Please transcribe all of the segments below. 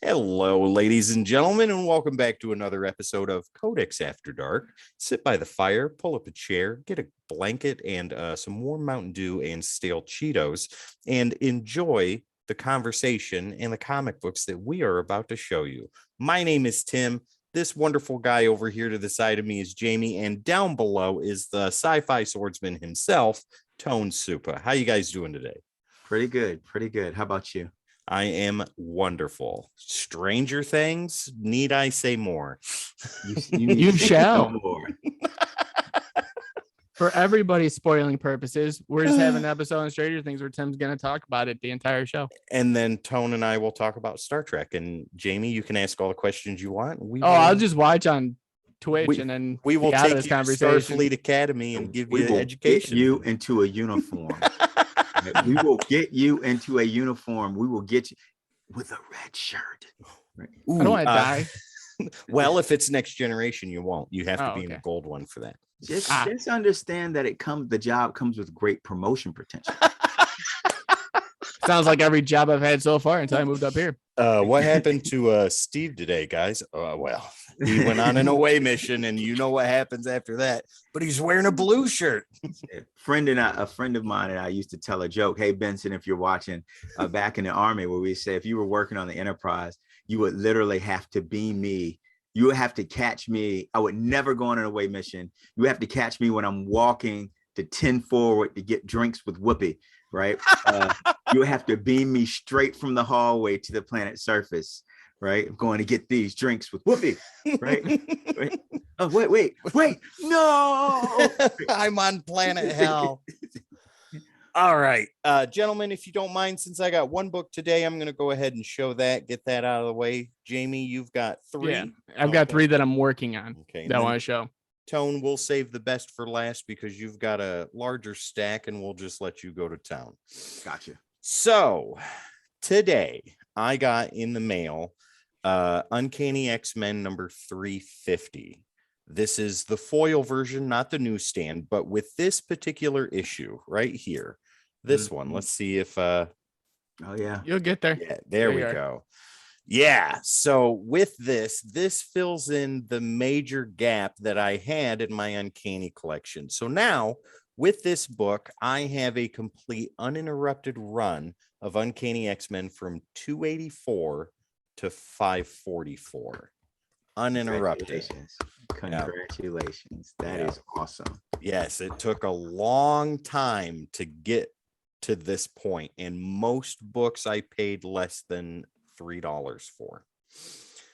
Hello, ladies and gentlemen, and welcome back to another episode of Codex After Dark. Sit by the fire, pull up a chair, get a blanket and some warm Mountain Dew and stale Cheetos, and enjoy the conversation and the comic books that we are about to show you. My name is Tim. This wonderful guy over here to the side of me is Jamie, and down below is the sci-fi swordsman himself, Tone Supa. How you guys doing today? Pretty good. How about you? I am wonderful. Stranger Things, need I say more? You shall. More. For everybody's spoiling purposes, we're just having an episode on Stranger Things where Tim's going to talk about it the entire show. And then Tone and I will talk about Star Trek. And Jamie, you can ask all the questions you want. I'll just watch on Twitch and then we will take this conversation to Starfleet Academy and give you education. Get you into a uniform. We will get you into a uniform. We will get you with a red shirt. Ooh, I don't want to die. Well, if it's Next Generation, you won't. You have to be in the gold one for that. Just understand that the job comes with great promotion potential. Sounds like every job I've had so far until I moved up here. What happened to Steve today, guys? Well, he went on an away mission, and you know what happens after that. But he's wearing a blue shirt. A friend of mine and I used to tell a joke. Hey, Benson, if you're watching, back in the Army, where we say if you were working on the Enterprise, you would literally have to beam me. You would have to catch me. I would never go on an away mission. You have to catch me when I'm walking to 10 forward to get drinks with Whoopi. Right. You have to beam me straight from the hallway to the planet surface. Right. I'm going to get these drinks with Whoopi. Right. Oh, wait. No. I'm on planet hell. All right. Gentlemen, if you don't mind, since I got one book today, I'm going to go ahead and show that, get that out of the way. Jamie, you've got 3. Yeah, I've got 3 that I'm working on. Okay. That I want to show. Tone, we'll save the best for last because you've got a larger stack and we'll just let you go to town. Gotcha. So today I got in the mail Uncanny XMen number 350. This is the foil version, not the newsstand, but with this particular issue right here. This one. Let's see if oh yeah, you'll get there. Yeah, there we go. Yeah, so with this fills in the major gap that I had in my Uncanny collection. So now with this book, I have a complete uninterrupted run of Uncanny XMen from 284 to 544. Uninterrupted. Congratulations. That is awesome. Yes, it took a long time to get to this point, and most books I paid less than $3 for.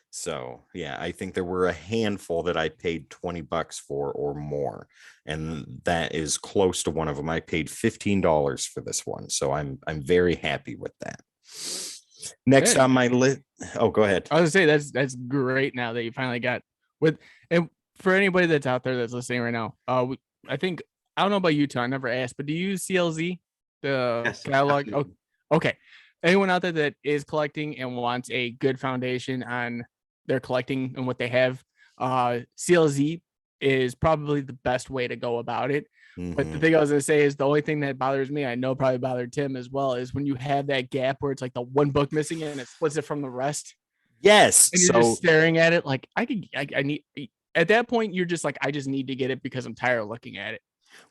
So yeah, I think there were a handful that I paid $20 for or more, and that is close to one of them. I paid $15 for this one, so I'm very happy with that. Next on my list. Oh, go ahead. I was gonna say that's great now that you finally got with. And for anybody that's out there that's listening right now, I think I don't know about you two. I never asked, but do you use CLZ the catalog? Oh, okay. Anyone out there that is collecting and wants a good foundation on their collecting and what they have, CLZ is probably the best way to go about it. Mm-hmm. But the thing I was going to say is the only thing that bothers me, I know probably bothered Tim as well, is when you have that gap where it's like the one book missing and it splits it from the rest. Yes. And you're just staring at it like I need, at that point, you're just like, I just need to get it because I'm tired of looking at it.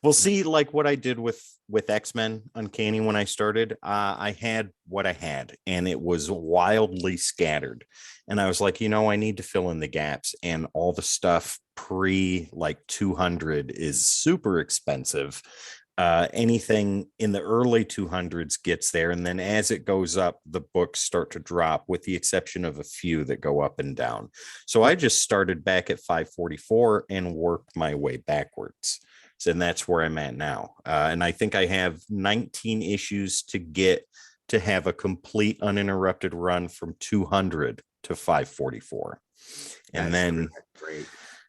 Well, see, like what I did with X-Men Uncanny when I started, I had what I had, and it was wildly scattered. And I was like, I need to fill in the gaps, and all the stuff pre like 200 is super expensive. Anything in the early 200s gets there, and then as it goes up, the books start to drop, with the exception of a few that go up and down. So I just started back at 544 and worked my way backwards. And that's where I'm at now. And I think I have 19 issues to get to have a complete uninterrupted run from 200 to 544. And then, great.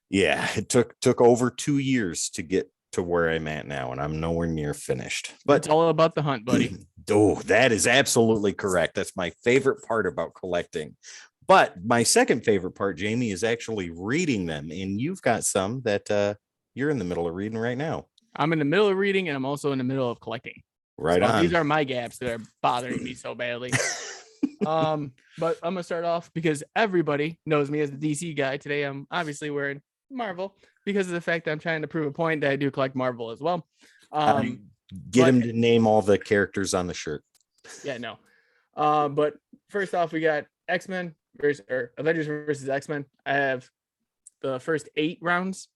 Yeah, it took over 2 years to get to where I'm at now, and I'm nowhere near finished. But it's all about the hunt, buddy. Oh, that is absolutely correct. That's my favorite part about collecting. But my second favorite part, Jamie, is actually reading them. And you've got some that you're in the middle of reading right now. I'm in the middle of reading, and I'm also in the middle of collecting. Right on. These are my gaps that are bothering me so badly. But I'm gonna start off because everybody knows me as the DC guy. Today I'm obviously wearing Marvel because of the fact that I'm trying to prove a point that I do collect Marvel as well. Get him to name all the characters on the shirt. Yeah, no. But first off, we got X-Men Avengers versus X-Men. I have the first 8 rounds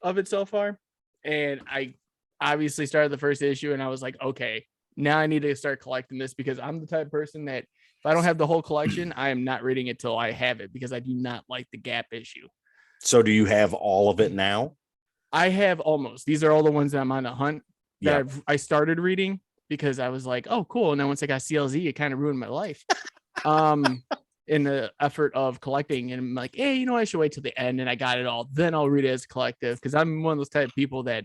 of it so far, and I obviously started the first issue, and I was like, okay, now I need to start collecting this because I'm the type of person that if I don't have the whole collection, I am not reading it till I have it because I do not like the gap issue. So do you have all of it now? I have almost. These are all the ones that I'm on the hunt that I started reading because I was like, oh, cool. And then once I got CLZ, it kind of ruined my life. In the effort of collecting, and I'm like, hey, you know, I should wait till the end and I got it all. Then I'll read it as a collective because I'm one of those type of people that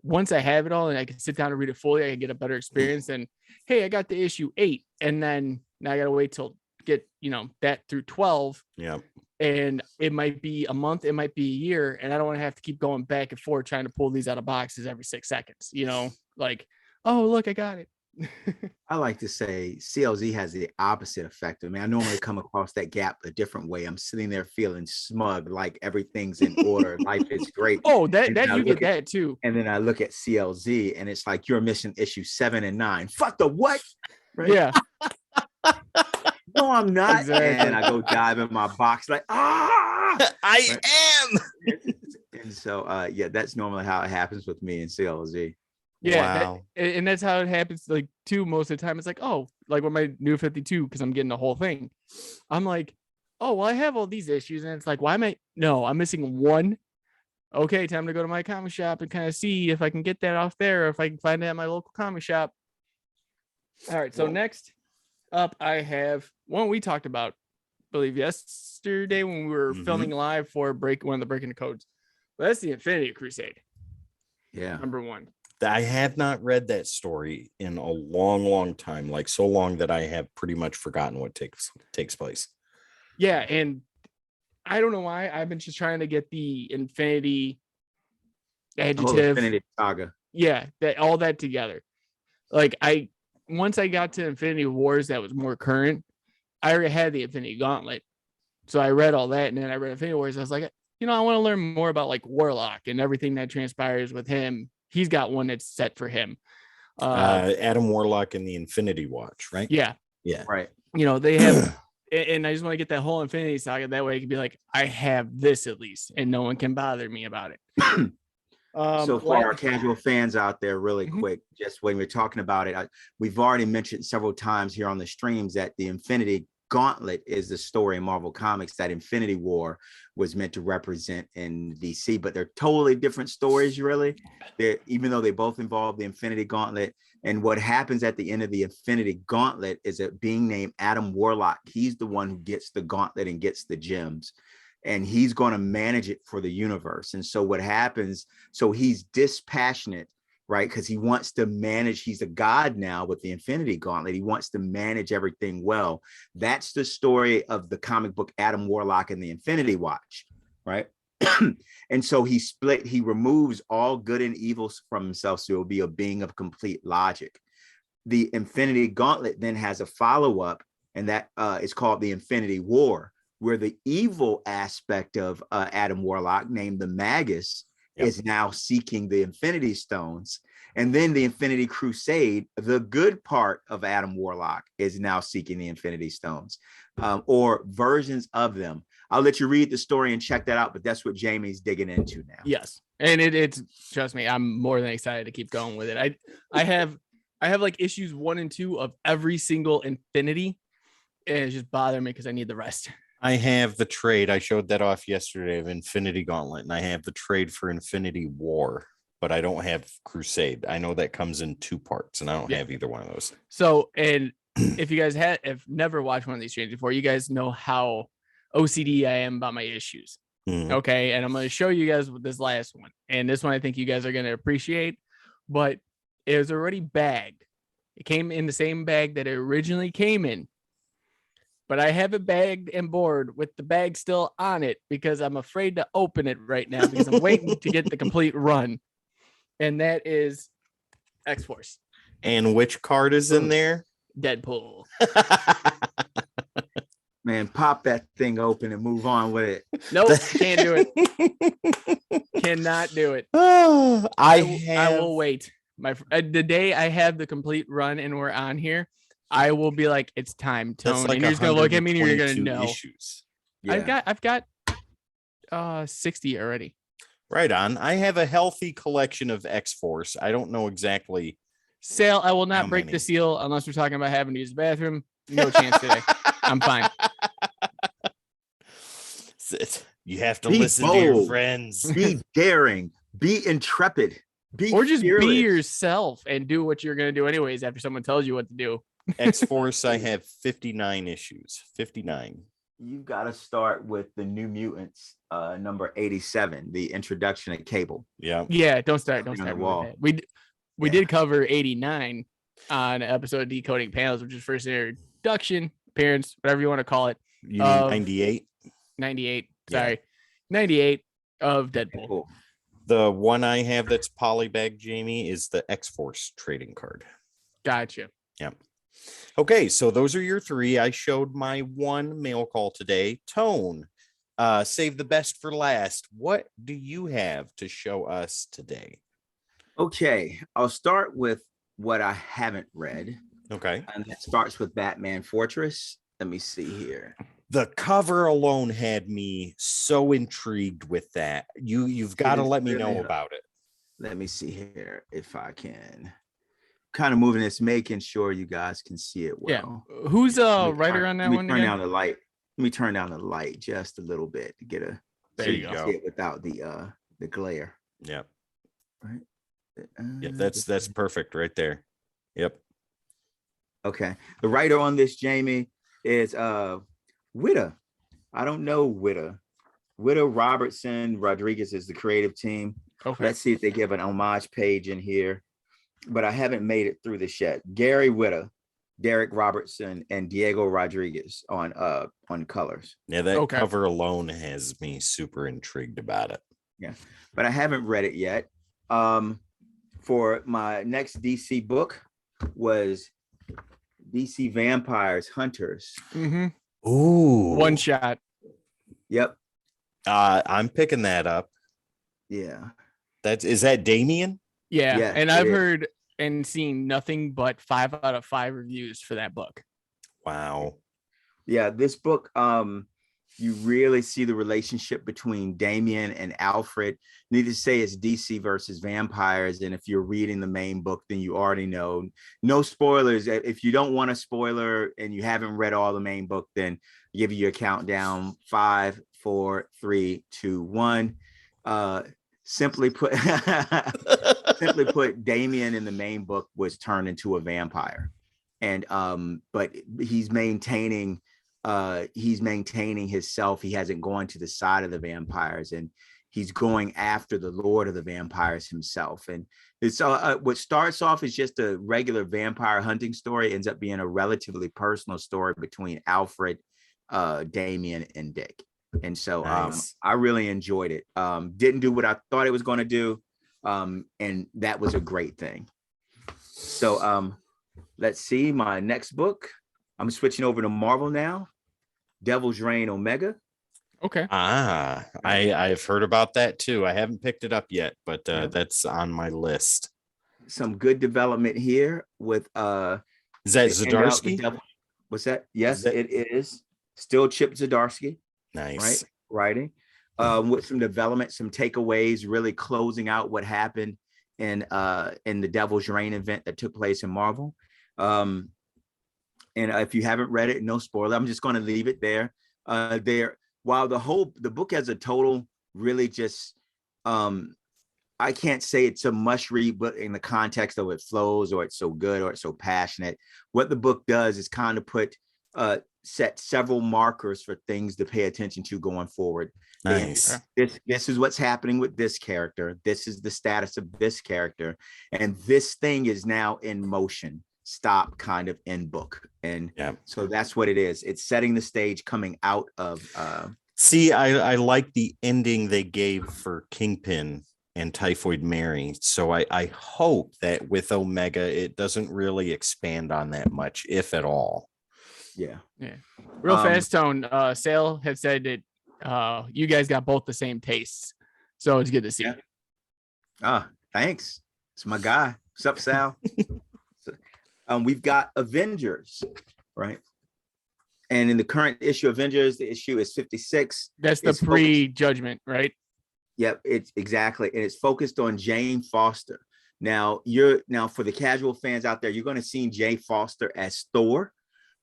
once I have it all and I can sit down and read it fully, I can get a better experience than, hey, I got the issue 8 and then now I got to wait till get, you know, that through 12. Yeah. And it might be a month, it might be a year. And I don't want to have to keep going back and forth trying to pull these out of boxes every 6 seconds, you know, like, oh, look, I got it. I like to say CLZ has the opposite effect. I mean, I normally come across that gap a different way. I'm sitting there feeling smug, like everything's in order. Life is great. Oh, that you get that too. And then I look at CLZ and it's like you're missing issue 7 and 9. Fuck the what? Right? Yeah. No, I'm not. Exactly. And I go dive in my box like, I am. And so, yeah, that's normally how it happens with me in CLZ. Yeah, wow. And that's how it happens. Like too, most of the time, it's like, oh, like with my new 52, because I'm getting the whole thing. I'm like, oh, well, I have all these issues, and it's like, why am I? No, I'm missing one. Okay, time to go to my comic shop and kind of see if I can get that off there, or if I can find it at my local comic shop. All right, so next up, I have one we talked about, I believe yesterday when we were filming live for one of the Breaking the Codes. But that's the Infinity Crusade. Yeah, number 1. I have not read that story in a long time, like so long that I have pretty much forgotten what takes place. Yeah, and I don't know why I've been just trying to get the Infinity adjective. Infinity Saga. Yeah, all that together. Like once I got to Infinity Wars, that was more current. I already had the Infinity Gauntlet, so I read all that, and then I read Infinity Wars. I was like, you know, I want to learn more about like Warlock and everything that transpires with him. He's got one that's set for him. Adam Warlock and the Infinity Watch, right? Yeah. Right. You know, they have, and I just want to get that whole Infinity Saga. That way I can be like, I have this at least, and no one can bother me about it. So for our casual fans out there, really quick, just when we're talking about it, we've already mentioned several times here on the streams that the Infinity Gauntlet is the story in Marvel Comics that Infinity War was meant to represent in DC, but they're totally different stories, really. Even though they both involve the Infinity Gauntlet. And what happens at the end of the Infinity Gauntlet is a being named Adam Warlock. He's the one who gets the gauntlet and gets the gems, and he's going to manage it for the universe. And so what happens, so he's dispassionate, right? Because he wants to manage, he's a god now with the Infinity Gauntlet. He wants to manage everything well. That's the story of the comic book Adam Warlock and the Infinity Watch, right? And so he removes all good and evil from himself, so he'll be a being of complete logic. The Infinity Gauntlet then has a follow-up, and that is called the Infinity War, where the evil aspect of Adam Warlock, named the Magus, is now seeking the Infinity Stones. And then the Infinity Crusade, the good part of Adam Warlock, is now seeking the Infinity Stones, or versions of them. I'll let you read the story and check that out, but that's what Jamie's digging into now. Yes. And it's, trust me, I'm more than excited to keep going with it. I have like issues 1 and 2 of every single Infinity, and it's just bothering me because I need the rest. I have the trade. I showed that off yesterday of Infinity Gauntlet, and I have the trade for Infinity War, but I don't have Crusade. I know that comes in 2 parts, and I don't have either one of those. So, and if you guys have never watched one of these streams before, you guys know how OCD I am about my issues. Okay, and I'm going to show you guys with this last one, and this one I think you guys are going to appreciate, but it was already bagged. It came in the same bag that it originally came in. But I have it bagged and board with the bag still on it because I'm afraid to open it right now because I'm waiting to get the complete run. And that is XForce. And which card is in there? Deadpool. Man, pop that thing open and move on with it. Nope, can't do it. Cannot do it. Oh, I will wait. The day I have the complete run and we're on here, I will be like, it's time, Tone. Like, and you're just gonna look at me and you're gonna know. Issues. Yeah. I've got 60 already. Right on. I have a healthy collection of XForce. I don't know exactly. Sale, I will not break the seal unless we're talking about having to use the bathroom. No chance today. I'm fine. You have to be listen bold, to your friends. Be daring. Be intrepid. Or just fearless. Be yourself and do what you're going to do anyways after someone tells you what to do. X-Force, I have 59 issues. 59. You've got to start with the New Mutants, number 87, the introduction of Cable. Yeah. Don't start with that. We did cover 89 on an episode of Decoding Panels, which is first introduction, appearance, whatever you want to call it. You mean 98? 98. Sorry. 98 of Deadpool. Cool. The one I have that's polybag, Jamie, is the X-Force trading card. Gotcha. Yeah. Okay, so those are your three. I showed my one mail call today. Tone, save the best for last. What do you have to show us today? Okay, I'll start with what I haven't read. Okay. And that starts with Batman Fortress. Let me see here. The cover alone had me so intrigued with that. You've got to let me know about it. Let me see here if I can. Kind of moving this, making sure you guys can see it well. Yeah. Who's writer on that one? Turn down the light. Let me turn down the light just a little bit to get a. There you go. See it without the glare. Yep. Right. Yep. That's perfect right there. Yep. Okay. The writer on this, Jamie, is Witta. I don't know Witta. Witta Robertson Rodriguez is the creative team. Okay. Let's see if they give an homage page in here. But I haven't made it through this yet. Gary Witta, Derek Robertson, and Diego Rodriguez on colors. Yeah, that cover alone has me super intrigued about it. Yeah, but I haven't read it yet. For my next DC book was DC Vampires Hunters. Mm-hmm. Ooh, one shot. Yep. I'm picking that up. Yeah. Is that Damien? Yeah, and I've heard and seen nothing but 5 out of 5 reviews for that book. Wow. Yeah, this book, you really see the relationship between Damian and Alfred. Needless to say, it's DC versus vampires. And if you're reading the main book, then you already know. No spoilers. If you don't want a spoiler and you haven't read all the main book, then I'll give you a countdown. 5, 4, 3, 2, 1. Simply put, Damien in the main book was turned into a vampire, and but he's maintaining himself. He hasn't gone to the side of the vampires, and he's going after the Lord of the Vampires himself. And it's what starts off as just a regular vampire hunting story ends up being a relatively personal story between Alfred, Damien, and Dick. And so nice. I really enjoyed it. Didn't do what I thought it was going to do. And that was a great thing. So let's see my next book. I'm switching over to Marvel now. Devil's Reign Omega. Okay. I've heard about that too. I haven't picked it up yet, but that's on my list. Some good development here with is that Zdarsky? What's that? Yes, it is. Still Chip Zdarsky. Nice. Right. Writing. With some development, some takeaways, really closing out what happened in the Devil's Reign event that took place in Marvel. And if you haven't read it, no spoiler. I'm just going to leave it there. While the book as a total really just I can't say it's a must read, but in the context of it flows or it's so good or it's so passionate, what the book does is kind of set several markers for things to pay attention to going forward. Nice. This is what's happening with this character. This is the status of this character. And this thing is now in motion. Stop, kind of in book. And so that's what it is. It's setting the stage coming out of see, I like the ending they gave for Kingpin and Typhoid Mary. So I hope that with Omega it doesn't really expand on that much, if at all. Yeah. Real fast, Tone. Sale had said that you guys got both the same tastes, so it's good to see. Thanks. It's my guy. What's up, Sal? We've got Avengers, right? And in the current issue of Avengers, the issue is 56. That's the pre-judgment, right? Yep, it's exactly, and it's focused on Jane Foster. Now, for the casual fans out there, you're going to see Jane Foster as Thor,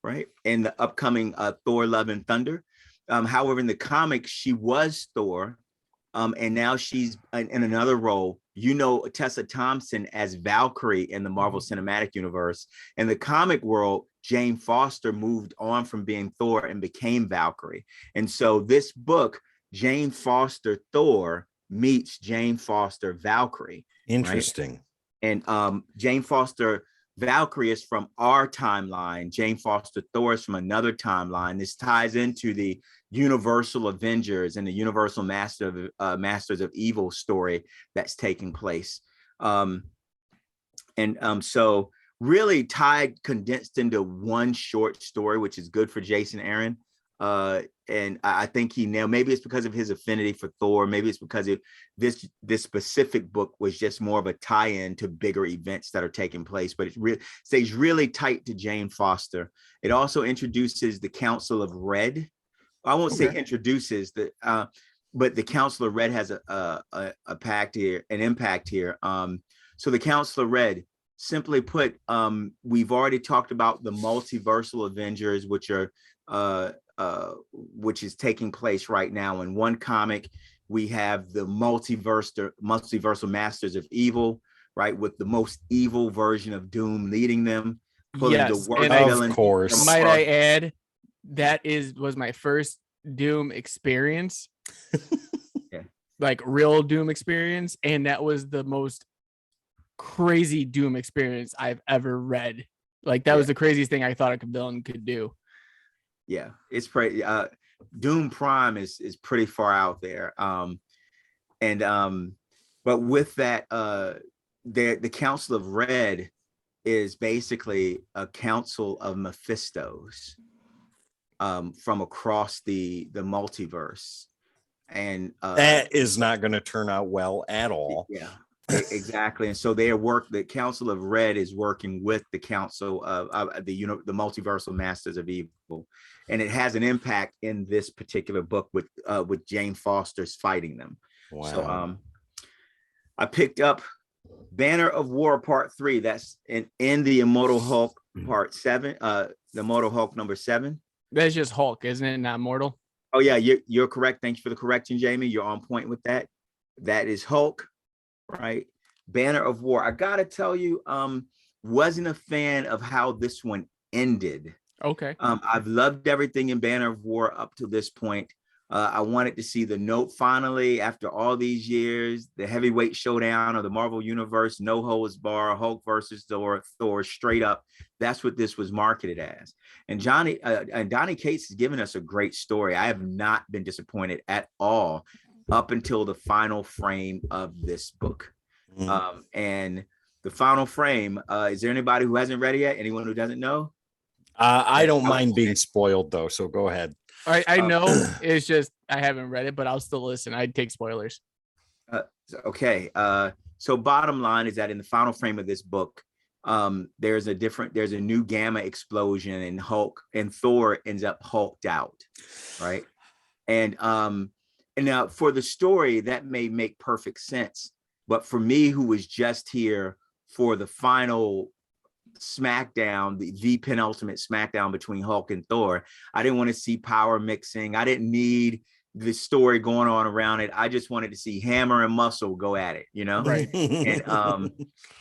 right? In the upcoming Thor: Love and Thunder. However, in the comics, she was Thor, and now she's in another role. You know Tessa Thompson as Valkyrie in the Marvel Cinematic Universe. In the comic world, Jane Foster moved on from being Thor and became Valkyrie. And so this book, Jane Foster Thor meets Jane Foster Valkyrie. Interesting. Right? And Jane Foster Valkyrie is from our timeline. Jane Foster Thor is from another timeline. This ties into the Universal Avengers and the Universal Masters of Evil story that's taking place. So really condensed into one short story, which is good for Jason Aaron. And I think he nailed, maybe it's because of his affinity for Thor. Maybe it's because this specific book was just more of a tie-in to bigger events that are taking place, but it stays really tight to Jane Foster. It also introduces the Council of Red. I won't say introduces but the Council of Red has an impact here. So the Council of Red, simply put, we've already talked about the multiversal Avengers, which is taking place right now. In one comic, we have the multiversal Masters of Evil, right, with the most evil version of Doom leading them. Yes, and of course. Might I add, that was my first Doom experience. Like real Doom experience, and that was the most crazy Doom experience I've ever read. Like that was the craziest thing I thought a villain could do. Yeah, it's pretty. Doom Prime is pretty far out there. But with that, the Council of Red is basically a council of Mephistos from across the multiverse, and that is not going to turn out well at all. Yeah, exactly. And so the Council of Red is working with the Council of the multiversal Masters of Evil, and it has an impact in this particular book with Jane Foster's fighting them. Wow. So I picked up Banner of War Part 3. That's in the Immortal Hulk Part 7, the Immortal Hulk number 7. That's just Hulk, isn't it? Not Mortal. Oh yeah, you're correct. Thanks for the correction, Jamie. You're on point with that. That is Hulk, right? Banner of War. I gotta tell you, wasn't a fan of how this one ended. Okay. I've loved everything in Banner of War up to this point. I wanted to see the note finally, after all these years, the heavyweight showdown of the Marvel Universe, no holds bar, Hulk versus Thor, straight up. That's what this was marketed as. And Donnie Cates has given us a great story. I have not been disappointed at all up until the final frame of this book. And the final frame, is there anybody who hasn't read it yet? Anyone who doesn't know? I don't mind being spoiled though, so go ahead. All right, I know it's just I haven't read it, but I'll still listen. I'd take spoilers. Okay. So bottom line is that in the final frame of this book, there's a new gamma explosion, and Thor ends up hulked out, right? And now for the story, that may make perfect sense. But for me, who was just here for the final SmackDown, the penultimate SmackDown between Hulk and Thor, I didn't want to see power mixing. I didn't need the story going on around it. I just wanted to see Hammer and Muscle go at it, Right.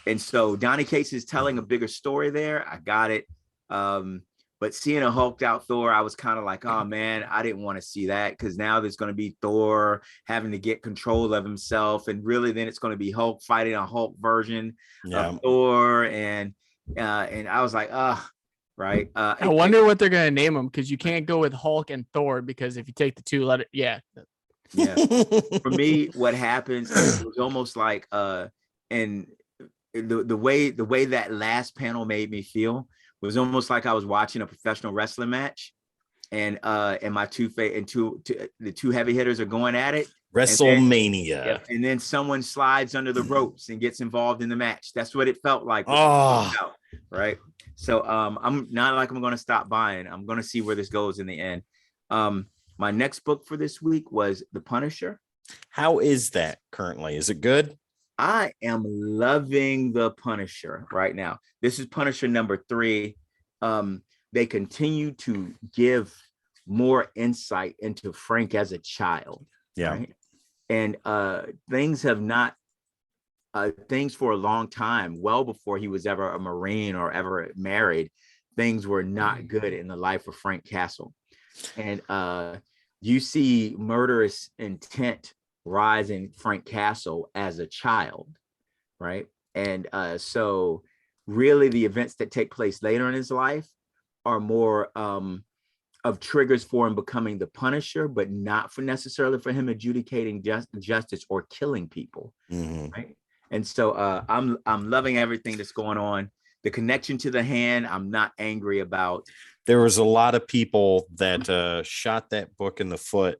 And so Donnie Cates is telling a bigger story there. I got it. But seeing a hulked out Thor, I was kind of like, oh man, I didn't want to see that, because now there's going to be Thor having to get control of himself, and really then it's going to be Hulk fighting a Hulk version of Thor, and I was like, right. I wonder what they're gonna name him, because you can't go with Hulk and Thor, because if you take the two letter, yeah. For me, what happens, it was almost like and the way that last panel made me feel It was almost like I was watching a professional wrestling match, and my the two heavy hitters are going at it. WrestleMania. And then someone slides under the ropes and gets involved in the match. That's what it felt like. Right. So I'm not like I'm going to stop buying. I'm going to see where this goes in the end. My next book for this week was The Punisher. How is that currently? Is it good? I am loving The Punisher right now. This is Punisher number 3. They continue to give more insight into Frank as a child. Yeah. Right? And things have not, things for a long time, well before he was ever a Marine or ever married, things were not good in the life of Frank Castle. And you see murderous intent rise in Frank Castle as a child, right? And so really the events that take place later in his life are more of triggers for him becoming the Punisher, but not for necessarily for him adjudicating justice or killing people, right? And so I'm loving everything that's going on. The connection to the hand, I'm not angry about. There was a lot of people that shot that book in the foot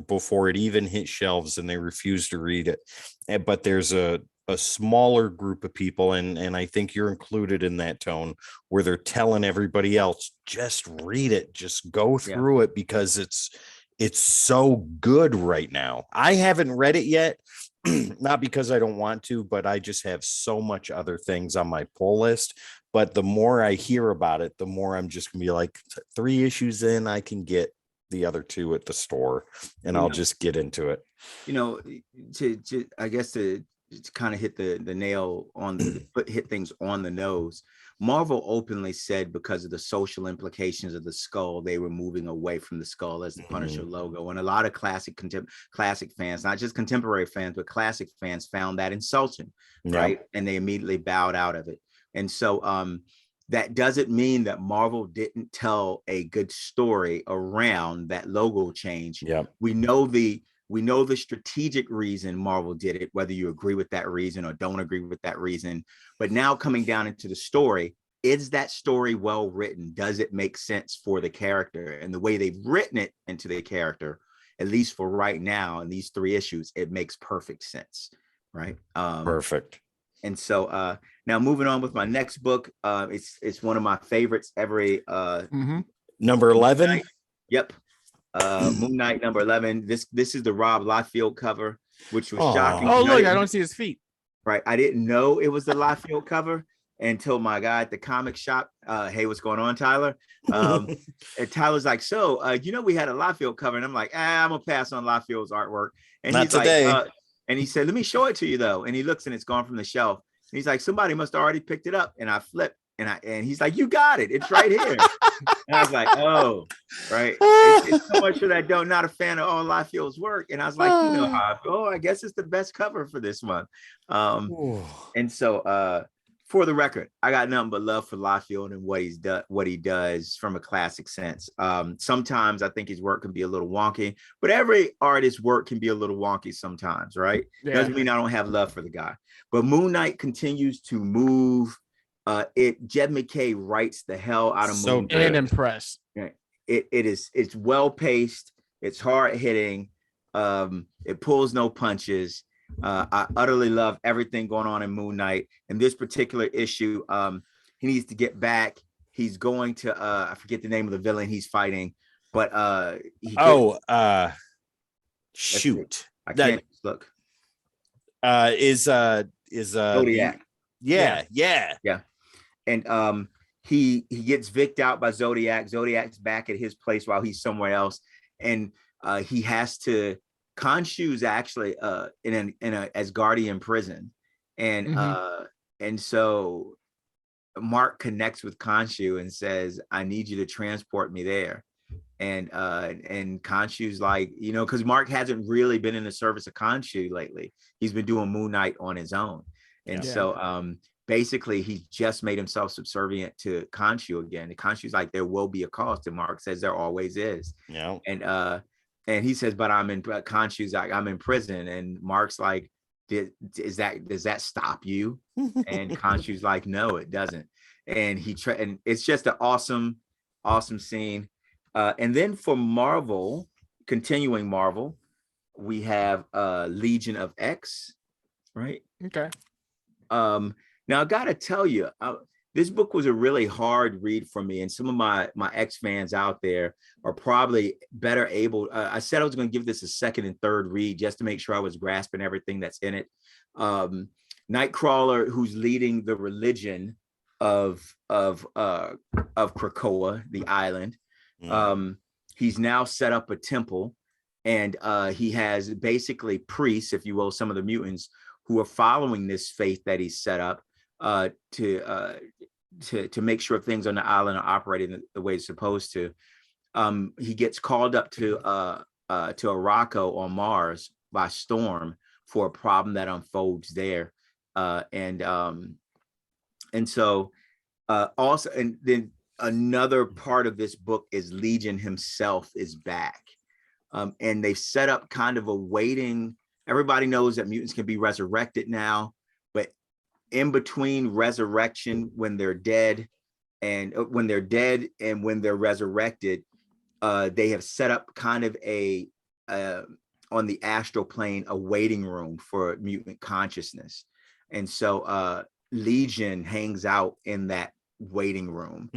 before it even hit shelves, and they refused to read it. But there's a smaller group of people, and I think you're included in that tone, where they're telling everybody else, just read it, just go through it, because it's so good right now. I haven't read it yet, not because I don't want to, but I just have so much other things on my pull list. But the more I hear about it, the more I'm just gonna be like, 3 issues in, I can get the other 2 at the store, and I'll just get into it. I guess to kind of hit the nail on hit things on the nose. Marvel openly said because of the social implications of the skull, they were moving away from the skull as the Punisher logo. And a lot of classic fans, not just contemporary fans, but classic fans found that insulting, right? And they immediately bowed out of it. And so that doesn't mean that Marvel didn't tell a good story around that logo change. We know the strategic reason Marvel did it, whether you agree with that reason or don't agree with that reason. But now coming down into the story, is that story well written? Does it make sense for the character? And the way they've written it into the character, at least for right now, in these 3 issues, it makes perfect sense, right? Perfect. And so now moving on with my next book, it's one of my favorites. Number 11. Yep. Moon Knight number 11. This is the Rob Liefeld cover, which was shocking. Oh, look, I don't see his feet. Right. I didn't know it was the Liefeld cover until my guy at the comic shop. Hey, what's going on, Tyler? And Tyler's like, so we had a Liefeld cover, and I'm like, I'm gonna pass on Liefeld's artwork. And Not he's today. like, and he said, let me show it to you though. And he looks, and it's gone from the shelf. And he's like, somebody must have already picked it up. And I flip, and he's like, you got it. It's right here. And I was like, oh, right. It's so much that I don't, not a fan of all Liefeld's work. And I was like, I guess it's the best cover for this month. And so for the record, I got nothing but love for Liefeld and what he does from a classic sense. Sometimes I think his work can be a little wonky, but every artist's work can be a little wonky sometimes, right? Doesn't mean I don't have love for the guy. But Moon Knight continues to move. Jed McKay writes the hell out of Moon Knight. And impressed. It's well paced, it's hard hitting, it pulls no punches. I utterly love everything going on in Moon Knight. In this particular issue, he needs to get back. He's going to I forget the name of the villain he's fighting, but shoot. I can't look. Is Zodiac. Yeah. And he gets vic'd out by Zodiac. Zodiac's back at his place while he's somewhere else, and he has to. Khonshu's actually in a Asgardian prison, and so Mark connects with Khonshu and says, "I need you to transport me there." And Khonshu's like, because Mark hasn't really been in the service of Khonshu lately. He's been doing Moon Knight on his own, and so basically he just made himself subservient to Khonshu again. And Khonshu's like, there will be a cost, and Mark says there always is. And he says, but Khonshu's like, I'm in prison, and Mark's like, does that stop you? And Khonshu's like, no, it doesn't. and and it's just an awesome scene. And then for Marvel, continuing Marvel, we have Legion of X, right? Okay. Now I gotta tell you, this book was a really hard read for me, and some of my X fans out there are probably better able. I said I was going to give this a second and third read just to make sure I was grasping everything that's in it. Nightcrawler, who's leading the religion of Krakoa, the island, he's now set up a temple, and he has basically priests, if you will, some of the mutants who are following this faith that he's set up to make sure things on the island are operating the way it's supposed to. He gets called up to Araco on Mars by Storm for a problem that unfolds there, and so also, and then another part of this book is Legion himself is back, and they've set up kind of a waiting. Everybody knows that mutants can be resurrected now, but in between resurrection, when they're dead and when they're resurrected, they have set up kind of a on the astral plane, a waiting room for mutant consciousness. And so Legion hangs out in that waiting room.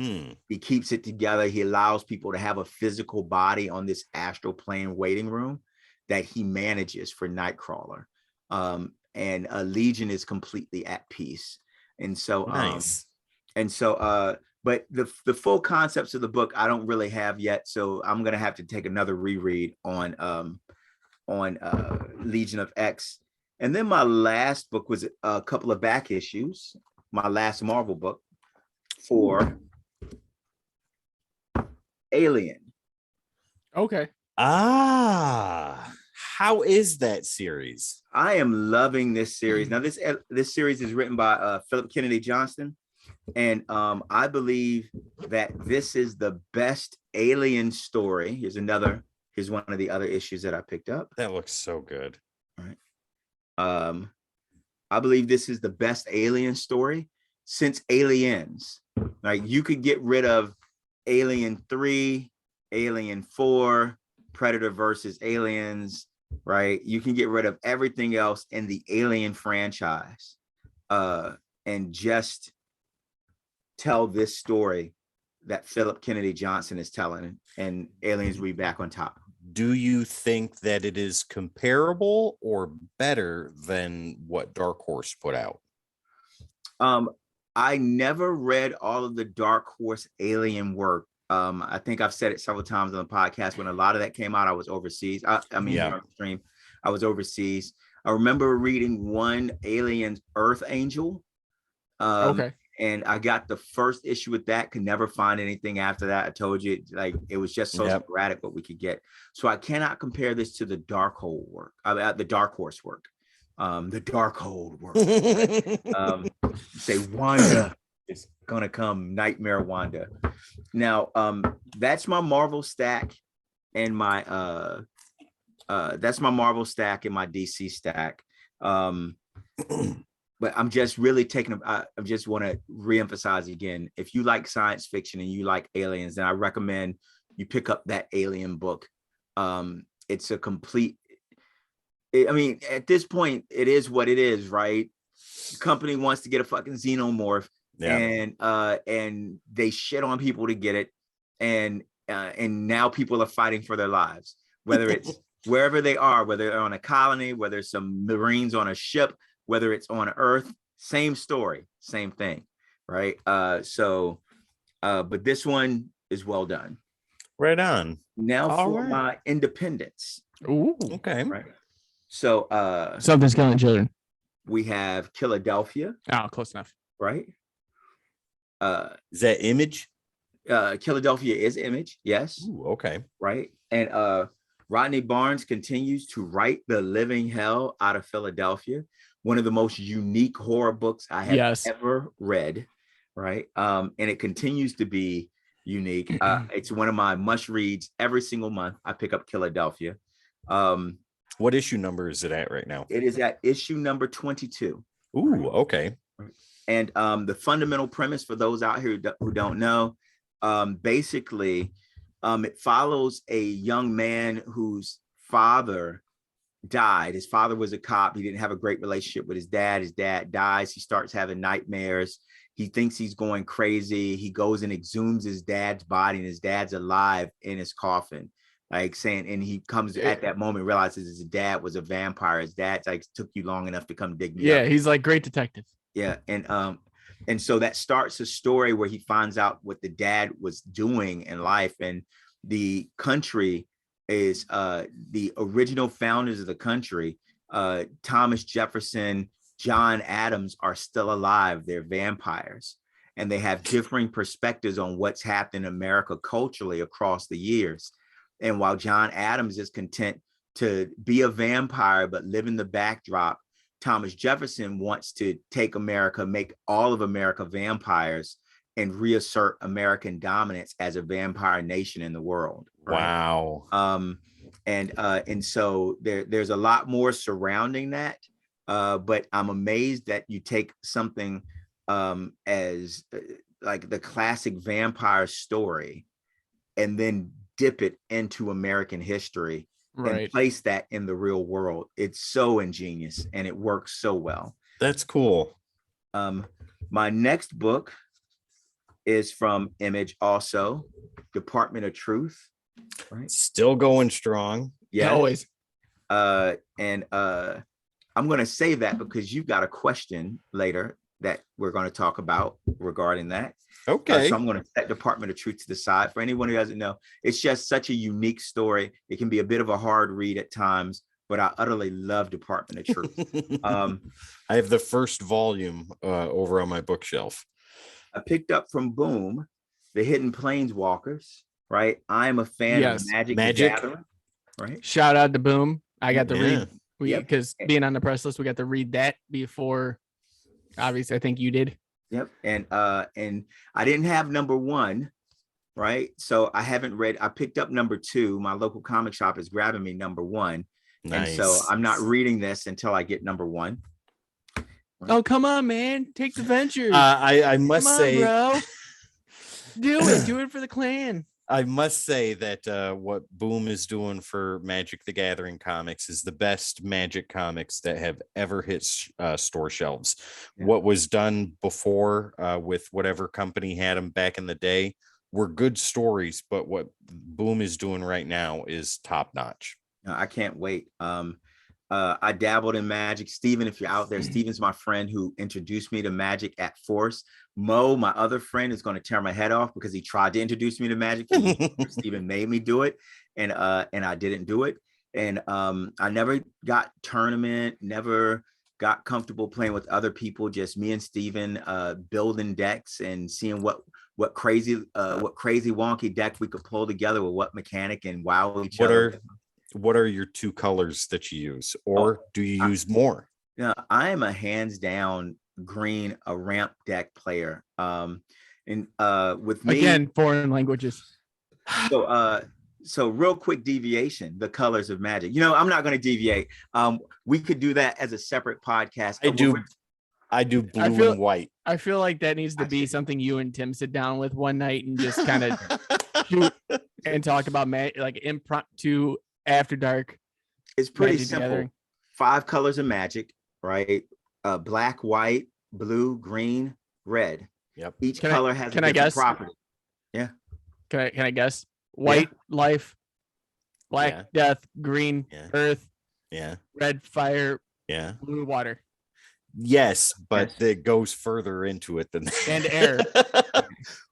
He keeps it together. He allows people to have a physical body on this astral plane waiting room that he manages for Nightcrawler. And Legion is completely at peace. And so nice. But the full concepts of the book I don't really have yet, so I'm gonna have to take another reread on Legion of X. And then my last book was a couple of back issues, my last Marvel book for Alien. Okay. How is that series? I am loving this series. Now, this series is written by Philip Kennedy Johnson, and I believe that this is the best Alien story. Here's one of the other issues that I picked up. That looks so good. All right. I believe this is the best Alien story since Aliens. Like, you could get rid of Alien 3, Alien 4, Predator versus Aliens, right? You can get rid of everything else in the Alien franchise and just tell this story that Philip Kennedy Johnson is telling, and Aliens will be back on top. Do you think that it is comparable or better than what Dark Horse put out? I never read all of the Dark Horse Alien work. I think I've said it several times on the podcast. When a lot of that came out, I was overseas. On the stream, I was overseas. I remember reading one Alien Earth Angel. Okay. And I got the first issue with that, could never find anything after that. I told you, like, it was just so sporadic what we could get. So I cannot compare this to the Dark Hole work, the Dark Horse work. The Darkhold work. Say Wanda is gonna come, Nightmare Wanda. Now, that's my Marvel stack and my DC stack. But I'm just really I just want to reemphasize again, if you like science fiction and you like aliens, then I recommend you pick up that Alien book. It's a complete, at this point, it is what it is, right? The company wants to get a fucking xenomorph, and they shit on people to get it, and now people are fighting for their lives, whether it's wherever they are, whether they're on a colony, whether it's some Marines on a ship, whether it's on Earth, same story, same thing, right? But this one is well done. Right on. Now my independents. Ooh, okay. Right. So Something's Killing Children. We have Killadelphia. Oh, close enough. Right. Is that Image? Killadelphia is Image, yes. Ooh, okay. Right. And Rodney Barnes continues to write the living hell out of Philadelphia. One of the most unique horror books I have ever read. Right. And it continues to be unique. It's one of my must reads every single month. I pick up Killadelphia. What issue number is it at right now? It is at issue number 22. Ooh, okay. And the fundamental premise for those out here who don't know, basically, it follows a young man whose father died. His father was a cop. He didn't have a great relationship with his dad. His dad dies. He starts having nightmares. He thinks he's going crazy. He goes and exhumes his dad's body, and his dad's alive in his coffin. Like saying, and he comes at that moment, realizes his dad was a vampire. His dad's like, took you long enough to come dig me up. Yeah, he's like great detective. Yeah, and so that starts a story where he finds out what the dad was doing in life, and the country is the original founders of the country, Thomas Jefferson, John Adams, are still alive. They're vampires, and they have differing perspectives on what's happened in America culturally across the years. And while John Adams is content to be a vampire but live in the backdrop, Thomas Jefferson wants to take America, make all of America vampires, and reassert American dominance as a vampire nation in the world. Right? Wow. And so there's a lot more surrounding that. But I'm amazed that you take something as like the classic vampire story and then dip it into American history, right, and place that in the real world. It's so ingenious and it works so well. That's cool. My next book is from Image, also Department of Truth. Right, still going strong. Yeah, always. And I'm going to save that because you've got a question later that we're going to talk about regarding that. Okay. So I'm going to set Department of Truth to the side. For anyone who doesn't know, it's just such a unique story. It can be a bit of a hard read at times, but I utterly love Department of Truth. I have the first volume over on my bookshelf. I picked up from Boom, The Hidden Planeswalkers, right? I'm a fan of Magic the Gathering, right? Shout out to Boom. I got to read, because being on the press list, we got to read that before, obviously, I think you did. Yep. And I didn't have number 1, right? So I haven't read, I picked up number 2. My local comic shop is grabbing me number 1. Nice. And so I'm not reading this until I get number 1. Right? Oh, come on, man. Take the venture. I must say, bro. Do it for the clan. I must say that what Boom is doing for Magic the Gathering comics is the best Magic comics that have ever hit store shelves. Yeah. What was done before with whatever company had them back in the day were good stories, but what Boom is doing right now is top notch. I can't wait. I dabbled in Magic. Steven, if you're out there, Steven's my friend who introduced me to Magic at Force. Mo, my other friend, is going to tear my head off because he tried to introduce me to Magic. Steven made me do it, and I didn't do it. And I never got tournament, never got comfortable playing with other people. Just me and Steven building decks and seeing what crazy wonky deck we could pull together with what mechanic and wow each other. What are your 2 colors that you use, or do you use more? Yeah, I am a hands down green, a ramp deck player. And with me, again, foreign languages. So real quick deviation, the colors of Magic. I'm not going to deviate. We could do that as a separate podcast. I do blue and white. I feel like that needs to be something you and Tim sit down with one night and just kind of shoot and talk about like impromptu after dark. It's pretty simple. Gathering. 5 colors of Magic, right? Black, white, blue, green, red. Yep. Each color has a different property. Yeah. Can I guess? White, life. Black, death. Green, earth. Yeah. Red, fire. Yeah. Blue, water. Yes, but it goes further into it than that. And air.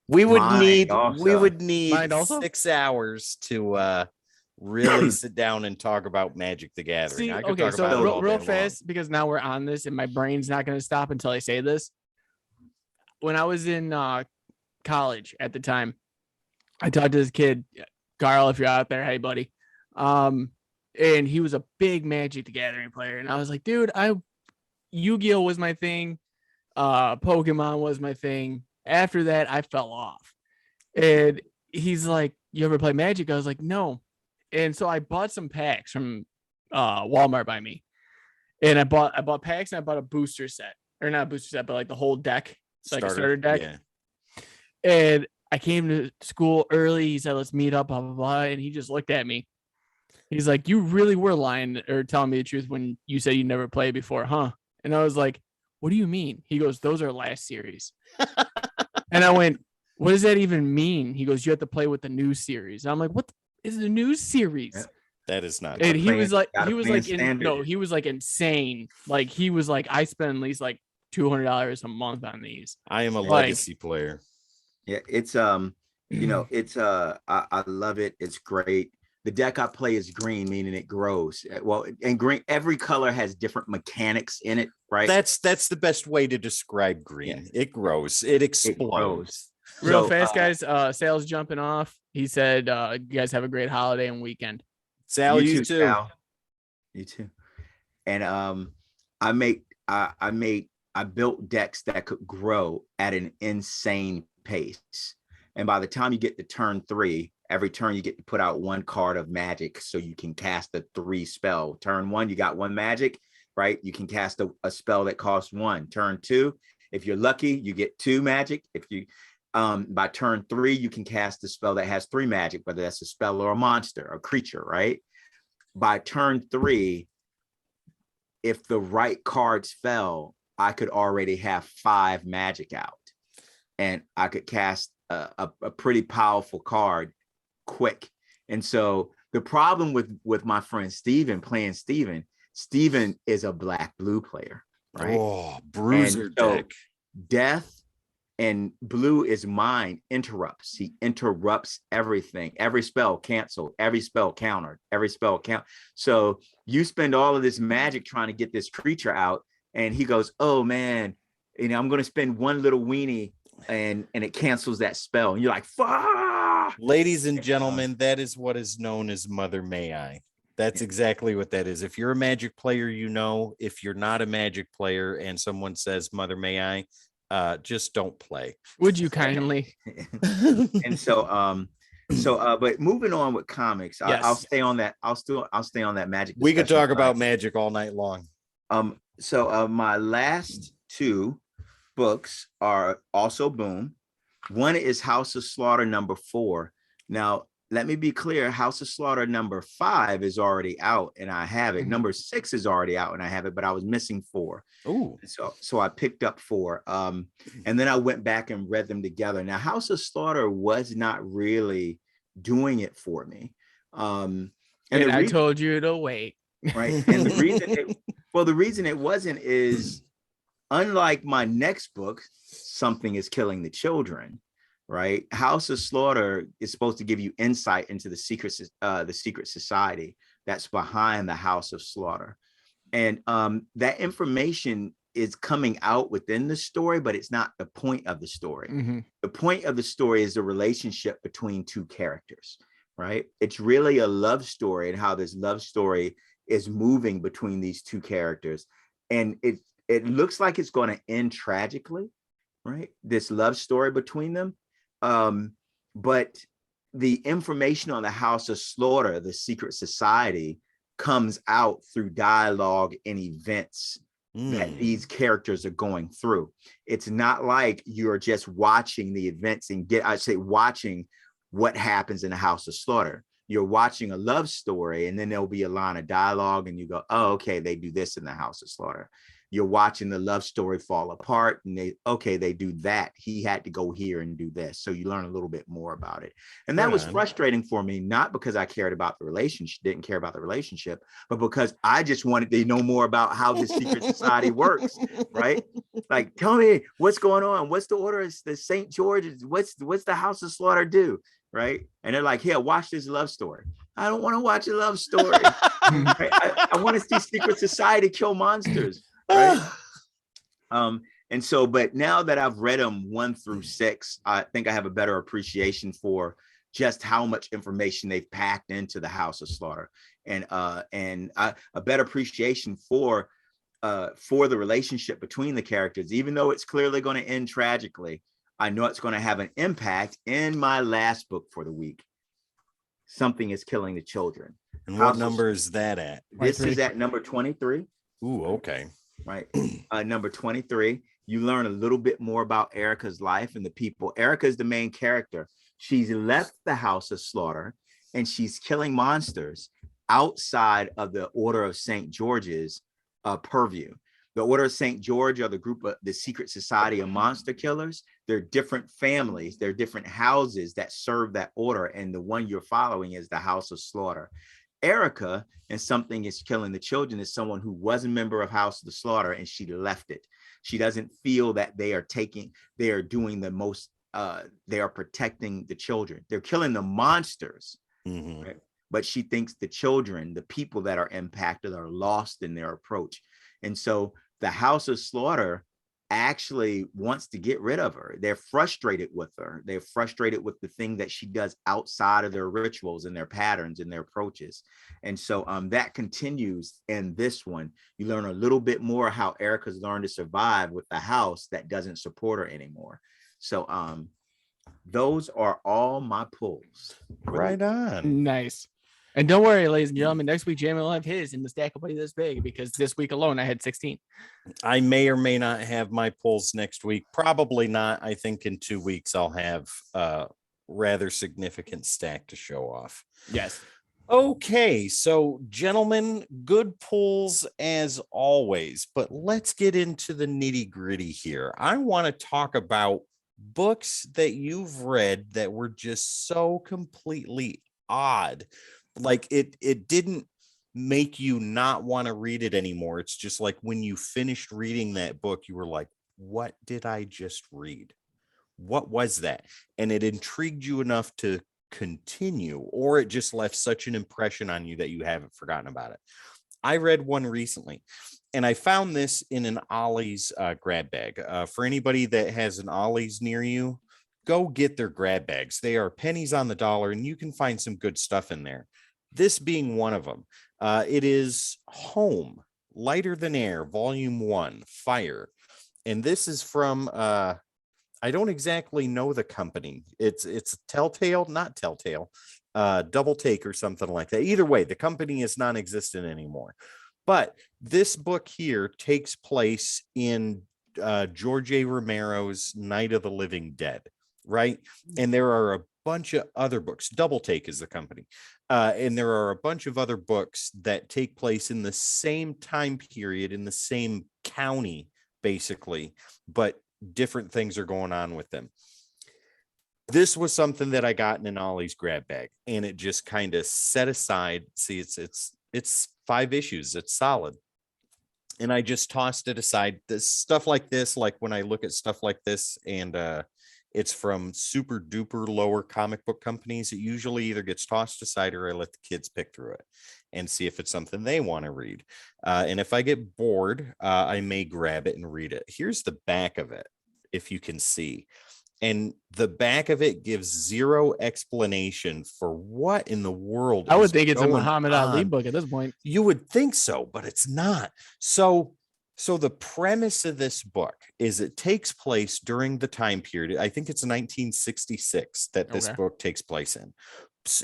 we would need 6 hours to really sit down and talk about Magic the Gathering. Okay, so real fast, because now we're on this and my brain's not going to stop until I say this. When I was in college at the time, I talked to this kid, Carl, if you're out there, hey buddy. And he was a big Magic the Gathering player. And I was like, dude, Yu-Gi-Oh was my thing. Pokemon was my thing. After that, I fell off. And he's like, you ever play Magic? I was like, no. And so I bought some packs from Walmart by me. And I bought packs and I bought a booster set. or not booster set, but like the whole deck. It's like a starter deck. Yeah. And I came to school early. He said, let's meet up, blah, blah, blah. And he just looked at me. He's like, you really were lying or telling me the truth when you said you never played before, huh? And I was like, what do you mean? He goes, those are last series. And I went, what does that even mean? He goes, you have to play with the new series. And I'm like, what is the new series? Yeah. That is not. And he was like, he was like insane. Like he was like, I spend at least like $200 a month on these. I am a legacy player. Yeah, it's it's I love it. It's great. The deck I play is green, meaning it grows. Well, and green, every color has different mechanics in it, right? That's the best way to describe green. Yeah. It grows, it explodes. Real fast, guys. Sal's jumping off. He said, you guys have a great holiday and weekend. Sal, you too. Sal. You too. And I built decks that could grow at an insane pace. And by the time you get to turn 3, every turn you get to put out 1 card of magic so you can cast a 3 spell. Turn 1, you got 1 magic, right? You can cast a spell that costs 1. Turn 2, if you're lucky, you get 2 magic. If you by turn 3, you can cast a spell that has 3 magic, whether that's a spell or a monster or creature, right? By turn 3, if the right cards fell, I could already have 5 magic out, and I could cast a pretty powerful card quick. And so the problem with my friend Steven playing Steven is a black-blue player, right? Oh, bruiser deck. Death and blue is mine interrupts. He interrupts everything. Every spell canceled, every spell countered, every spell count. So you spend all of this magic trying to get this creature out, and he goes, oh man, I'm going to spend 1 little weenie and it cancels that spell. And you're like, fuck. Ladies and gentlemen, that is what is known as Mother May I. That's exactly what that is. If you're a Magic player, if you're not a Magic player and someone says Mother May I, just don't play. Would you kindly? And so but moving on with comics, yes. I'll stay on that. I'll stay on that Magic. We could talk about Magic all night long. So my last 2 books are also Boom. One is House of Slaughter #4. Now, let me be clear. House of Slaughter #5 is already out and I have it. #6 is already out and I have it, but I was missing 4. Ooh. So I picked up 4. And then I went back and read them together. Now, House of Slaughter was not really doing it for me. And I told you to wait. Right. And the reason it wasn't is, unlike my next book, Something is Killing the Children, right? House of Slaughter is supposed to give you insight into the secret society that's behind the House of Slaughter. And that information is coming out within the story, but it's not the point of the story. Mm-hmm. The point of the story is the relationship between 2 characters, right? It's really a love story and how this love story is moving between these 2 characters. And it looks like it's going to end tragically, right? This love story between them. But the information on the House of Slaughter, the secret society, comes out through dialogue and events that these characters are going through. It's not like you're just watching the events and watching what happens in the House of Slaughter. You're watching a love story and then there'll be a line of dialogue and you go, oh, okay, they do this in the House of Slaughter. You're watching the love story fall apart and they do that. He had to go here and do this. So you learn a little bit more about it. And that was frustrating for me, not because I cared about the relationship, didn't care about the relationship, but because I just wanted to know more about how the secret society works, right? Like, tell me what's going on. What's the order of the St. George? What's the House of Slaughter do? Right. And they're like, here, watch this love story. I don't want to watch a love story. Right? I want to see secret society kill monsters. Right. And so, but now that I've read them 1 through 6, I think I have a better appreciation for just how much information they've packed into the House of Slaughter, and a better appreciation for the relationship between the characters, even though it's clearly going to end tragically. I know it's going to have an impact in my last book for the week. Something is Killing the Children. And what number is that at? This is at number 23. Ooh, okay. right? Number 23, you learn a little bit more about Erica's life and the people. Erica is the main character. She's left the House of Slaughter and she's killing monsters outside of the Order of St. George's purview. The Order of St. George are the group of the secret society of monster killers. They're different families, they're different houses that serve that order. And the one you're following is the House of Slaughter. Erica, and something is killing the children, is someone who was a member of House of the Slaughter and she left it. She doesn't feel that they are doing the most, they are protecting the children. They're killing the monsters, right? But she thinks the children, the people that are impacted, are lost in their approach. And so the House of Slaughter actually wants to get rid of her. They're frustrated with her. They're frustrated with the thing that she does outside of their rituals and their patterns and their approaches. And so that continues in this one. You learn a little bit more how Erica's learned to survive with the house that doesn't support her anymore. So those are all my pulls. Right on. Nice. And don't worry, ladies and gentlemen, next week Jamie will have his in the stack will be this big, because this week alone I had 16. I may or may not have my pulls next week. Probably not. I think in 2 weeks I'll have a rather significant stack to show off. Yes. Okay, so gentlemen, good pulls as always, but let's get into the nitty gritty here. I want to talk about books that you've read that were just so completely odd. Like it didn't make you not want to read it anymore. It's just like when you finished reading that book, you were like, what did I just read? What was that? And it intrigued you enough to continue, or it just left such an impression on you that you haven't forgotten about it. I read one recently, and I found this in an Ollie's grab bag. For anybody that has an Ollie's near you, go get their grab bags. They are pennies on the dollar, and you can find some good stuff in there. This being one of them. It is Home, Lighter Than Air, Volume 1, Fire. And this is from, I don't exactly know the company. It's Telltale, not Telltale, Double Take or something like that. Either way, the company is non-existent anymore. But this book here takes place in George A. Romero's Night of the Living Dead, right? And there are a bunch of other books. Double Take is the company. And there are a bunch of other books that take place in the same time period, in the same county, basically, but different things are going on with them. This was something that I got in an Ollie's grab bag, and it just kind of set aside. See, it's 5 issues. It's solid. And I just tossed it aside. This stuff like this, like when I look at stuff like this, and it's from super duper lower comic book companies, it usually either gets tossed aside or I let the kids pick through it and see if it's something they want to read. And if I get bored, I may grab it and read it. Here's the back of it, if you can see. And the back of it gives zero explanation for what in the world. I would think it's a Muhammad Ali book at this point. You would think so, but it's not. So the premise of this book is it takes place during the time period. I think it's 1966 that this book takes place in.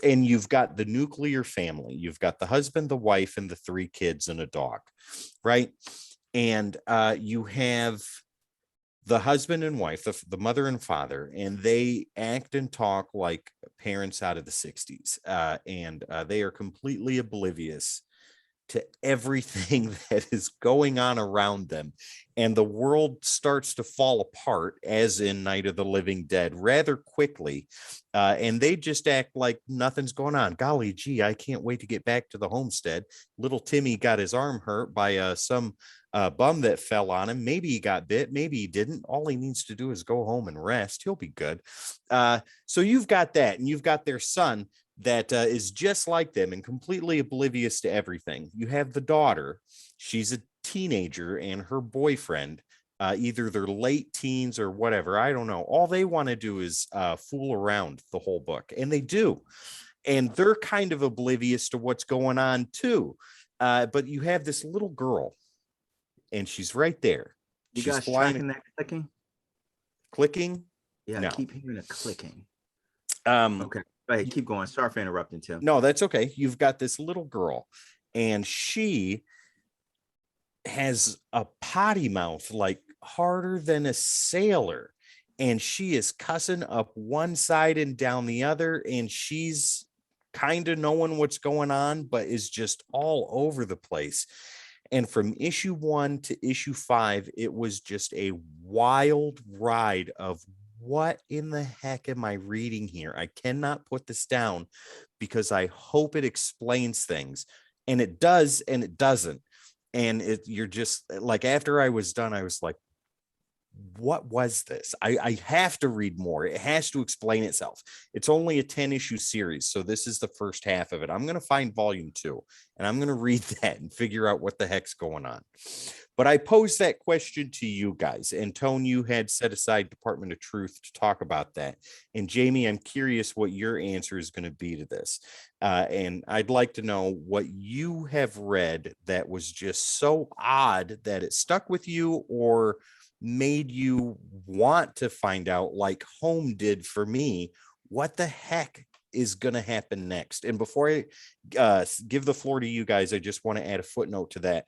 And you've got the nuclear family. You've got the husband, the wife, and the 3 kids and a dog, right? And you have the husband and wife, the mother and father, and they act and talk like parents out of the 60s. And they are completely oblivious to everything that is going on around them. And the world starts to fall apart, as in Night of the Living Dead, rather quickly. And they just act like nothing's going on. Golly gee, I can't wait to get back to the homestead. Little Timmy got his arm hurt by some bum that fell on him. Maybe he got bit, maybe he didn't. All he needs to do is go home and rest. He'll be good. So you've got that, and you've got their son that is just like them and completely oblivious to everything. You have the daughter. She's a teenager, and her boyfriend, either they're late teens or whatever, I don't know. All they want to do is fool around the whole book, and they do. And they're kind of oblivious to what's going on too. But you have this little girl, and she's right there. You she's guys tracking that clicking? Clicking? Yeah, no. I keep hearing a clicking. Okay. Go ahead, keep going. Sorry for interrupting, Tim. No, that's okay. You've got this little girl, and she has a potty mouth like harder than a sailor, and she is cussing up one side and down the other, and she's kind of knowing what's going on, but is just all over the place. And from issue 1 to issue 5, it was just a wild ride of what in the heck am I reading here? I cannot put this down because I hope it explains things. And it does, and it doesn't. And you're just like, after I was done, I was like, what was this? I have to read more. It has to explain itself. It's only a 10 issue series, so this is the first half of it. I'm going to find volume 2 and I'm going to read that and figure out what the heck's going on. But I posed that question to you guys, and Tone, you had set aside Department of Truth to talk about that. And Jamie, I'm curious what your answer is going to be to this. And I'd like to know what you have read that was just so odd that it stuck with you, or made you want to find out, like Home did for me, what the heck is going to happen next. And before I give the floor to you guys, I just want to add a footnote to that.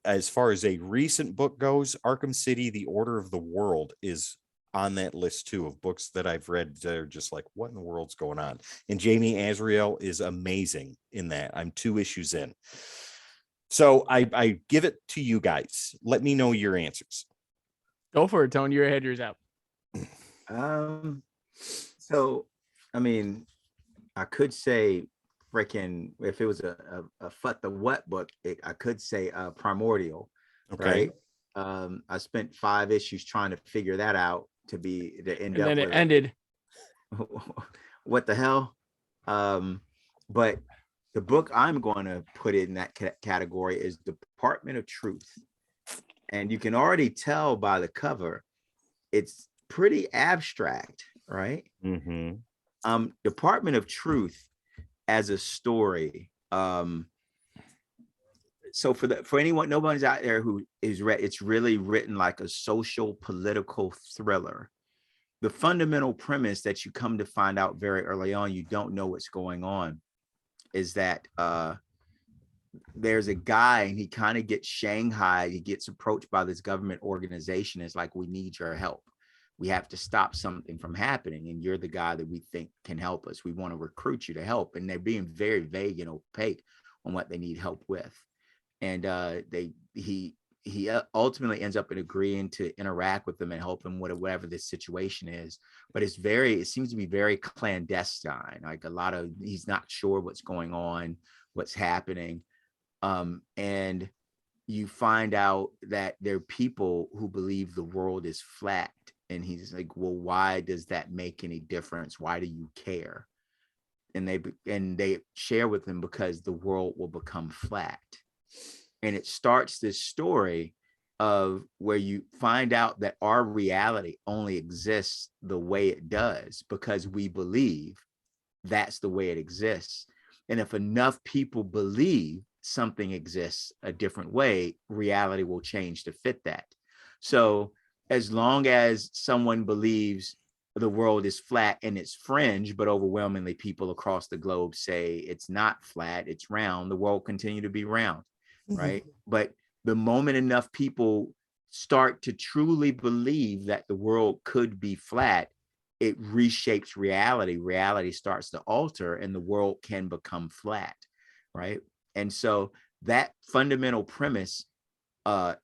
As far as a recent book goes, Arkham City, The Order of the World is on that list too, of books that I've read that are just like, what in the world's going on? And Jamie Azrael is amazing in that. I'm 2 issues in. So I give it to you guys. Let me know your answers. Go for it, Tone. Your head, yours out. So, I mean, I could say freaking, if it was a Fut the What book, I could say Primordial, Okay. right? I spent 5 issues trying to figure that out to end And up then it with ended. what the hell? But the book I'm going to put in that category is Department of Truth. And you can already tell by the cover, it's pretty abstract, right? Mm-hmm. Department of Truth as a story. So for anyone, nobody's out there who is read, it's really written like a social political thriller. The fundamental premise that you come to find out very early on, you don't know what's going on, is that there's a guy and he kind of gets shanghaied. He gets approached by this government organization. It's like, we need your help. We have to stop something from happening. And you're the guy that we think can help us. We want to recruit you to help. And they're being very vague and opaque on what they need help with. And he ultimately ends up agreeing to interact with them and help them with whatever this situation is. But it seems to be very clandestine. Like he's not sure what's going on, what's happening. And you find out that there are people who believe the world is flat. And he's like, well, why does that make any difference? Why do you care? And they share with him, because the world will become flat. And it starts this story of where you find out that our reality only exists the way it does because we believe that's the way it exists. And if enough people believe something exists a different way, reality will change to fit that. So as long as someone believes the world is flat and it's fringe, but overwhelmingly people across the globe say it's not flat, it's round, the world continue to be round, right? But the moment enough people start to truly believe that the world could be flat, it reshapes reality. Reality starts to alter and the world can become flat, right? And so that fundamental premise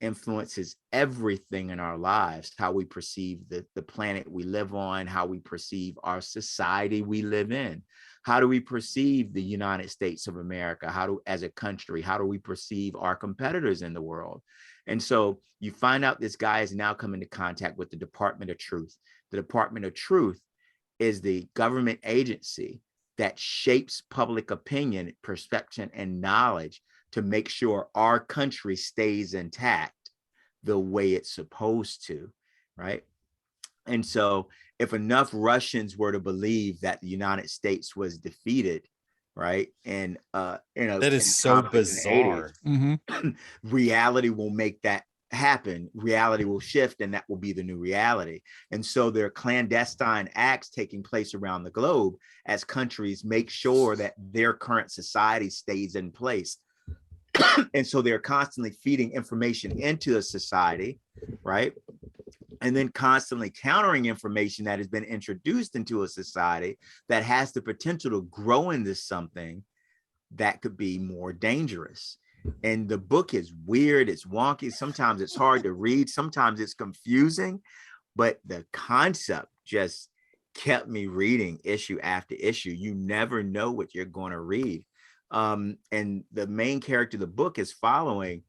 influences everything in our lives, how we perceive the planet we live on, how we perceive our society we live in. How do we perceive the United States of America? As a country, how do we perceive our competitors in the world? And so you find out this guy is now come into contact with the Department of Truth. The Department of Truth is the government agency that shapes public opinion, perception, and knowledge to make sure our country stays intact the way it's supposed to, right? And so if enough Russians were to believe that the United States was defeated, right, and that is so bizarre. 80s, reality will make that happen. Reality will shift, and that will be the new reality. And so there are clandestine acts taking place around the globe as countries make sure that their current society stays in place. And so they're constantly feeding information into a society, right? And then constantly countering information that has been introduced into a society that has the potential to grow into something that could be more dangerous. And the book is weird, it's wonky, sometimes it's hard to read, sometimes it's confusing, but the concept just kept me reading issue after issue. You never know what you're going to read. And the main character of the book is following,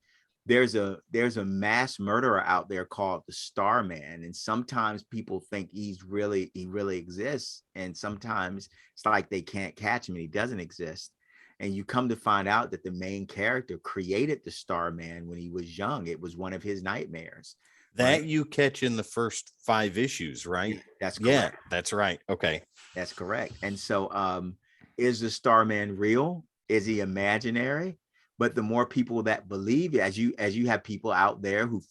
there's a mass murderer out there called the Starman, and sometimes people think he really exists, and sometimes it's like they can't catch him and he doesn't exist. And you come to find out that the main character created the Starman when he was young. It was one of his nightmares. That you catch in the first 5 issues, right? That's correct. Yeah, that's right. Okay. That's correct. And so is the Starman real? Is he imaginary? But the more people that believe, as you have people out there who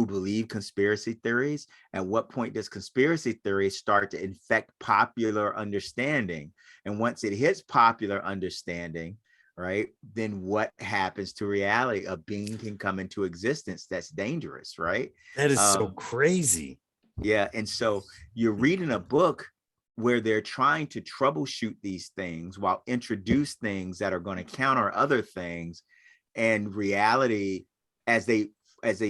believe conspiracy theories, at what point does conspiracy theories start to infect popular understanding? And once it hits popular understanding, right, then what happens to reality? A being can come into existence that's dangerous, right? That is so crazy. Yeah. And so you're reading a book where they're trying to troubleshoot these things while introduce things that are going to counter other things, and reality, as they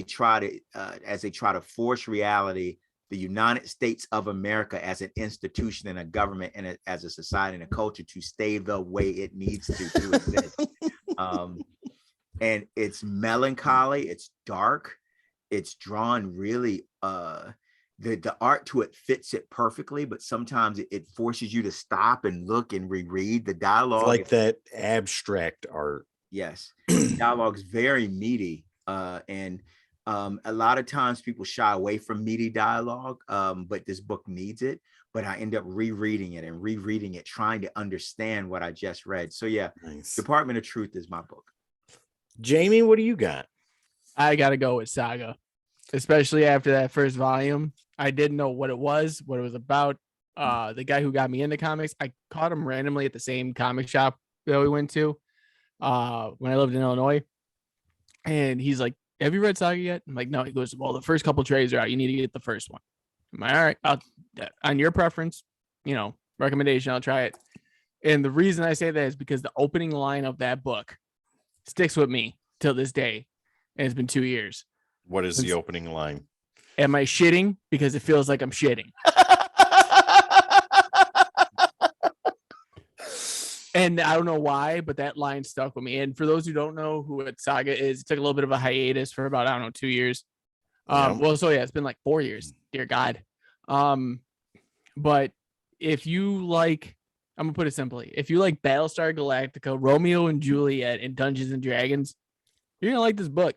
try to force reality, the United States of America as an institution and a government and as a society and a culture to stay the way it needs to exist. And it's melancholy, it's dark, it's drawn really the art to it fits it perfectly, but sometimes it forces you to stop and look and reread the dialogue. It's like that abstract art. Yes. Dialogue's very meaty. And a lot of times people shy away from meaty dialogue, but this book needs it. But I end up rereading it, trying to understand what I just read. So yeah, nice. Department of Truth is my book. Jamie, what do you got? I gotta go with Saga, especially after that first volume. I didn't know what it was about. The guy who got me into comics, I caught him randomly at the same comic shop that we went to when I lived in Illinois. And he's like, "Have you read Saga yet?" I'm like, "No." He goes, "Well, the first couple trays are out. You need to get the first one." I'm like, "All right, on your preference, recommendation, I'll try it." And the reason I say that is because the opening line of that book sticks with me till this day. And it's been 2 years. What is the opening line? Am I shitting? Because it feels like I'm shitting. And I don't know why, but that line stuck with me. And for those who don't know who Saga is, it took a little bit of a hiatus for about, 2 years. Well, so yeah, it's been like 4 years. Dear God. But if you like, I'm gonna put it simply, if you like Battlestar Galactica, Romeo and Juliet, and Dungeons and Dragons, you're gonna like this book.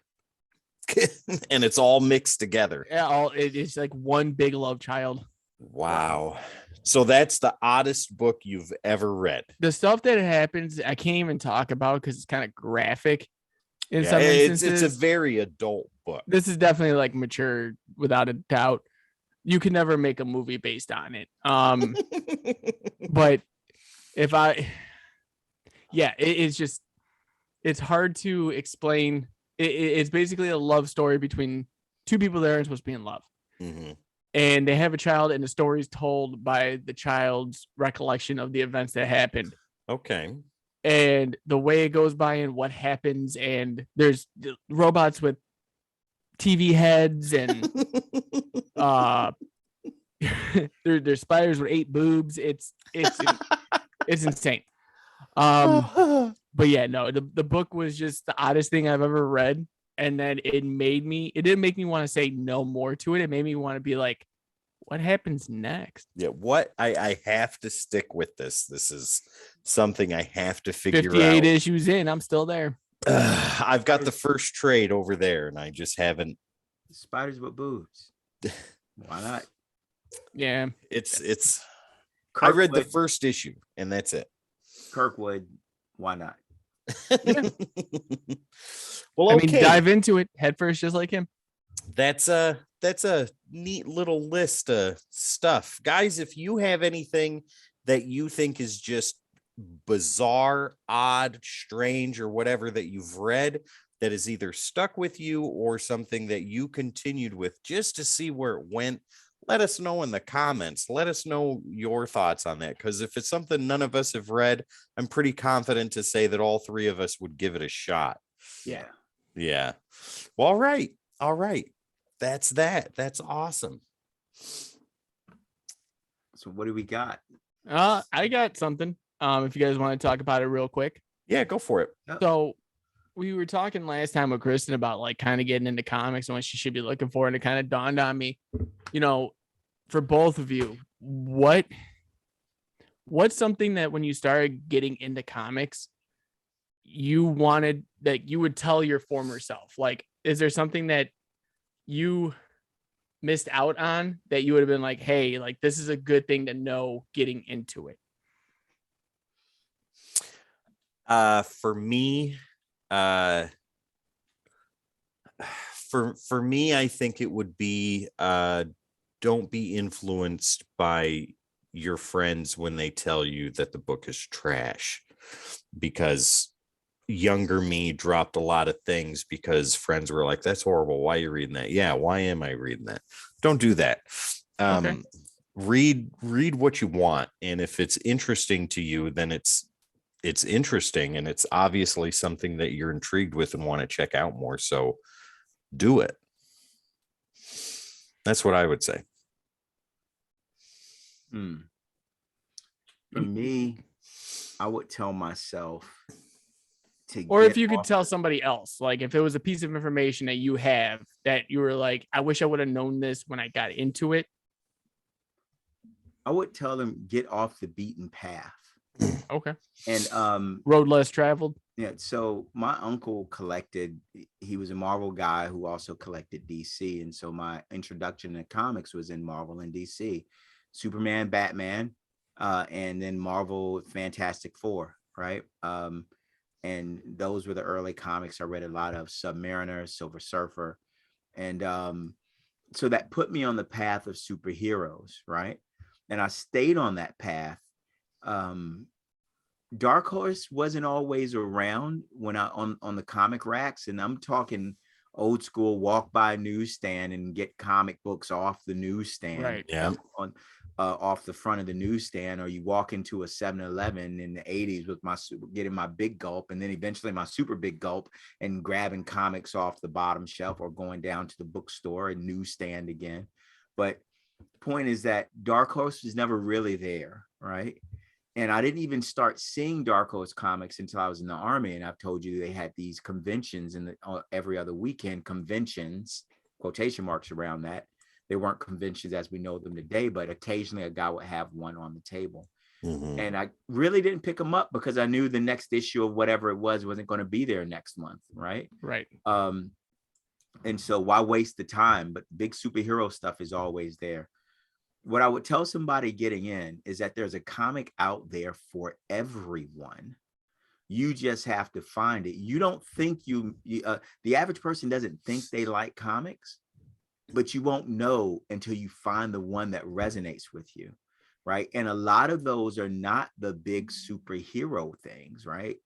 And it's all mixed together. Yeah, it's like one big love child. Wow. So that's the oddest book you've ever read. The stuff that happens, I can't even talk about because it's kind of graphic in some instances. It's a very adult book. This is definitely like mature without a doubt. You can never make a movie based on it. But it's hard to explain. It's basically a love story between two people that aren't supposed to be in love. Mm-hmm. And they have a child, and the story is told by the child's recollection of the events that happened. Okay. And the way it goes by and what happens, and there's robots with TV heads, and there's spiders with 8 boobs. It's insane. But yeah, no, the book was just the oddest thing I've ever read. And then it didn't make me want to say no more to it. It made me want to be like, what happens next? Yeah, I have to stick with this. This is something I have to figure 58 out. 58 issues in, I'm still there. I've got the first trade over there, and I just haven't. Spiders with boobs. Why not? Yeah, it's. Kirkwood. I read the first issue, and that's it. Kirkwood, why not? Yeah. Well, okay. Dive into it head first, just like him. That's a neat little list of stuff, guys. If you have anything that you think is just bizarre, odd, strange, or whatever that you've read that has either stuck with you or something that you continued with just to see where it went, let us know in the comments. Let us know your thoughts on that. Because if it's something none of us have read, I'm pretty confident to say that all three of us would give it a shot. Yeah. Yeah. Well, all right. All right. That's that. That's awesome. So what do we got? I got something. If you guys want to talk about it real quick. Yeah, go for it. So we were talking last time with Kristen about like kind of getting into comics and what she should be looking for, and it kind of dawned on me, you know, for both of you, what's something that when you started getting into comics, you wanted that you would tell your former self? Like, is there something that you missed out on that you would have been like, hey, like this is a good thing to know getting into it? For me, for me, I think it would be don't be influenced by your friends when they tell you that the book is trash, because younger me dropped a lot of things because friends were like, that's horrible, why are you reading that? Yeah, why am I reading that? Don't do that. Okay. Read what you want, and if it's interesting to you, then it's interesting, and it's obviously something that you're intrigued with and want to check out more, so do it. That's what I would say. For me, I would tell myself to, or if you could tell somebody else, like if it was a piece of information that you have that you were like, I wish I would have known this when I got into it. I would tell them, get off the beaten path. Okay. And road less traveled. Yeah. So my uncle collected, he was a Marvel guy who also collected DC. And so my introduction to comics was in Marvel and DC, Superman, Batman, and then Marvel Fantastic Four, right? And those were the early comics I read a lot of: Submariner, Silver Surfer. And so that put me on the path of superheroes, right? And I stayed on that path. Dark Horse wasn't always around when I on the comic racks, and I'm talking old school, walk by newsstand and get comic books off the newsstand, right? Yeah. On off the front of the newsstand, or you walk into a 7-Eleven in the 80s with getting my big gulp, and then eventually my super big gulp, and grabbing comics off the bottom shelf, or going down to the bookstore and newsstand again. But the point is that Dark Horse was never really there, right? And I didn't even start seeing Dark Horse comics until I was in the Army. And I've told you they had these conventions in every other weekend, conventions, quotation marks around that. They weren't conventions as we know them today, but occasionally a guy would have one on the table. Mm-hmm. And I really didn't pick them up because I knew the next issue of whatever it wasn't going to be there next month, right? Right. And so why waste the time? But big superhero stuff is always there. What I would tell somebody getting in is that there's a comic out there for everyone. You just have to find it. You don't think the average person doesn't think they like comics, but you won't know until you find the one that resonates with you, right? And a lot of those are not the big superhero things, right?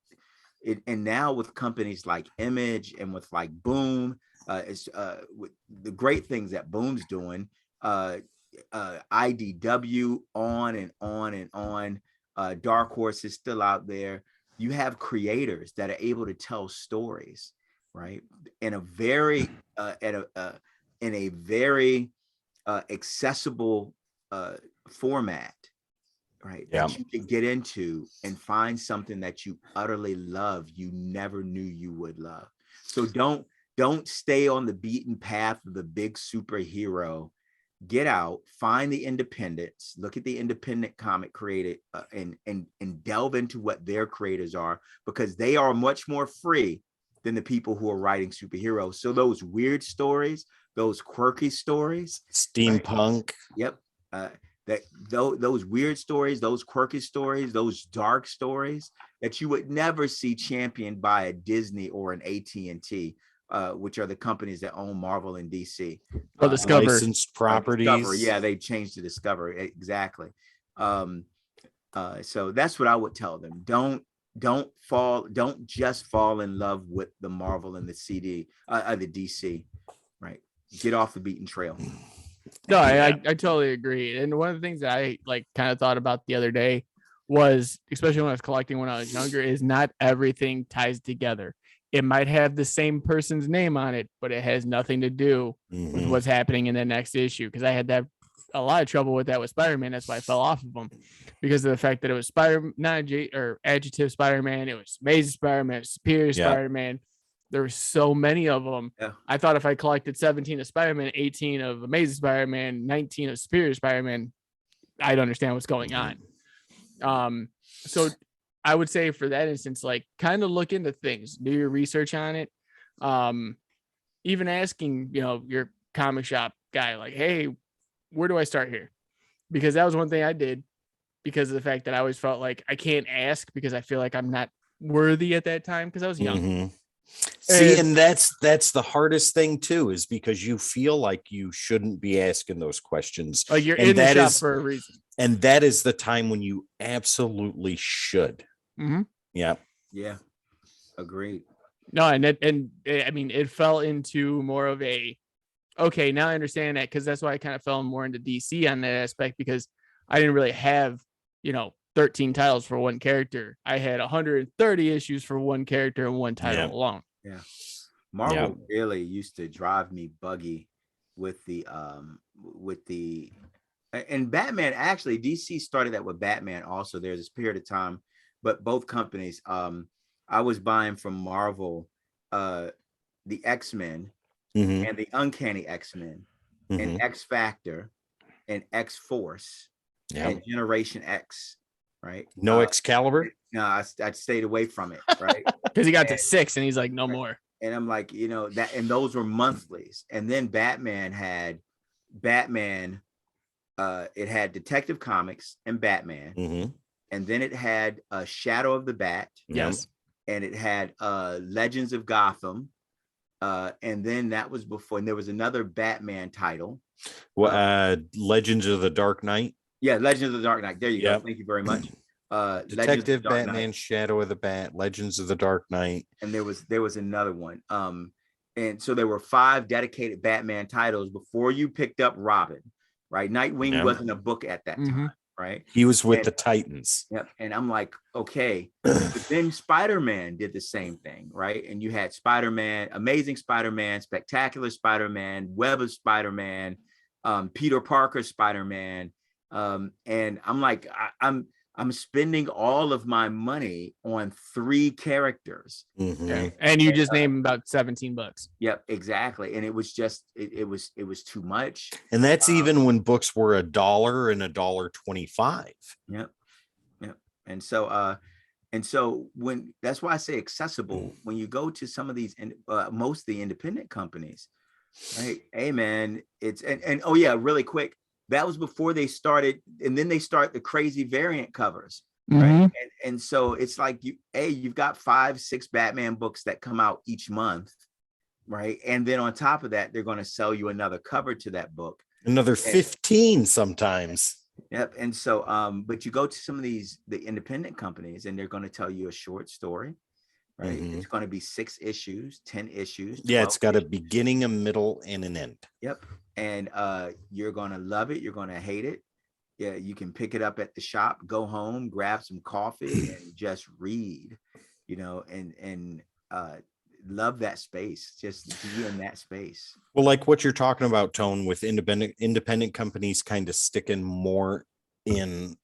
And now with companies like Image and with like Boom, with the great things that Boom's doing, IDW, on and on and on. Dark Horse is still out there. You have creators that are able to tell stories, right, in a very accessible format, right? Yeah. That you can get into and find something that you utterly love, you never knew you would love. So don't stay on the beaten path of the big superhero. Get out, find the independents, look at the independent comic created, and delve into what their creators are, because they are much more free than the people who are writing superheroes. So those weird stories, those quirky stories, steampunk, right? Those weird stories, those quirky stories, those dark stories that you would never see championed by a Disney or an AT&T. Which are the companies that own Marvel and DC. Or Discover. Licensed properties. Discover, yeah, they changed to Discover. Exactly. So that's what I would tell them. Don't just fall in love with the Marvel and the the DC, right? Get off the beaten trail. No, I totally agree. And one of the things that I like kind of thought about the other day was, especially when I was collecting when I was younger, is not everything ties together. It might have the same person's name on it, but it has nothing to do with what's happening in the next issue. Because I had that a lot of trouble with that with Spider-Man. That's why I fell off of them, because of the fact that it was adjective Spider-Man, it was amazing Spider-Man, superior Spider-Man. There were so many of them. Yeah. I thought if I collected 17 of Spider-Man, 18 of Amazing Spider-Man, 19 of Superior Spider-Man, I'd understand what's going on. So I would say for that instance, like kind of look into things, do your research on it. Even asking, your comic shop guy, like, hey, where do I start here? Because that was one thing I did, because of the fact that I always felt like I can't ask because I feel like I'm not worthy at that time because I was young. See, and that's the hardest thing too, is because you feel like you shouldn't be asking those questions. Like you're in the shop for a reason. And that is the time when you absolutely should. Yeah. Yeah. Agreed. No, and I mean, it fell into more of a, okay, now I understand that, because that's why I kind of fell more into DC on that aspect, because I didn't really have, 13 titles for one character. I had 130 issues for one character and one title alone. Yeah. Marvel really used to drive me buggy with the and Batman. Actually, DC started that with Batman also. There's this period of time, but both companies, I was buying from Marvel the X-Men and the Uncanny XMen and X Factor and XForce and Generation X. Right. No Excalibur. No, I stayed away from it. Right. Because he got to 6 and he's like, no more. And I'm like, that, and those were monthlies. And then Batman had it had Detective Comics and Batman. And then it had Shadow of the Bat. Yes. And it had Legends of Gotham. And then that was before, and there was another Batman title. Legends of the Dark Knight. Yeah, Legends of the Dark Knight. There you go. Thank you very much. Detective Batman, Shadow of the Bat, Legends of the Dark Knight. And there was another one. And so there were 5 dedicated Batman titles before you picked up Robin, right? Nightwing wasn't a book at that time, right? He was with the Titans. Yep. And I'm like, okay. But then Spider-Man did the same thing, right? And you had Spider-Man, Amazing Spider-Man, Spectacular Spider-Man, Web of Spider-Man, Peter Parker Spider-Man. And I'm like, I'm spending all of my money on 3 characters. And you just named about $17. Yep, exactly. And it was just, it was too much. And that's even when books were $1 and $1.25. Yep. And so when, that's why I say accessible, when you go to some of these, most of the independent companies, right? Hey man, it's, and oh yeah, really quick. That was before they started, and then they start the crazy variant covers, right? And so it's like you've got 5-6 Batman books that come out each month, right? And then on top of that, they're going to sell you another cover to that book, another 15 sometimes. Yep. And so, but you go to some of the independent companies, and they're going to tell you a short story, right? It's going to be 6 issues, 10 issues. Yeah, it's got a beginning, a middle, and an end. Yep. And you're going to love it. You're going to hate it. Yeah, you can pick it up at the shop, go home, grab some coffee, and just read, and love that space. Just be in that space. Well, like what you're talking about, Tone, with independent companies kind of sticking more in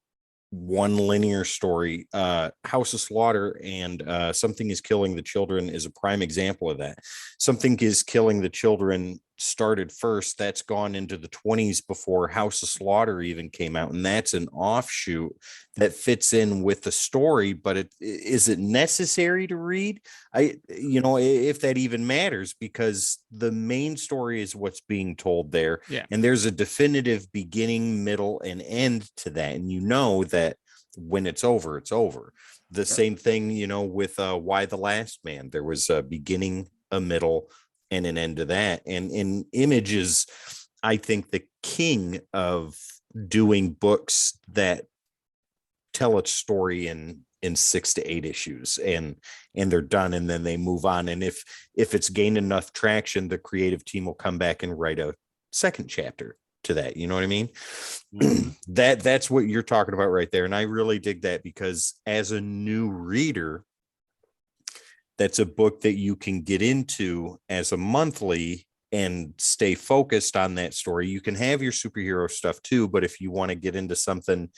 one linear story. House of Slaughter and Something is Killing the Children is a prime example of that. Something is Killing the Children started first. That's gone into the 20s before House of Slaughter even came out, and that's an offshoot that fits in with the story. But is it necessary to read? If that even matters, because the main story is what's being told there, and there's a definitive beginning, middle, and end to that, and that when it's over, it's over. The same thing, with Why the Last Man. There was a beginning, a middle, and an end to that. And in Image is, I think, the king of doing books that tell a story in 6 to 8 issues, and they're done, and then they move on. And if it's gained enough traction, the creative team will come back and write a second chapter to that. You know what I mean? Mm-hmm. That's what you're talking about right there. And I really dig that, because as a new reader, that's a book that you can get into as a monthly and stay focused on that story. You can have your superhero stuff too, but if you want to get into something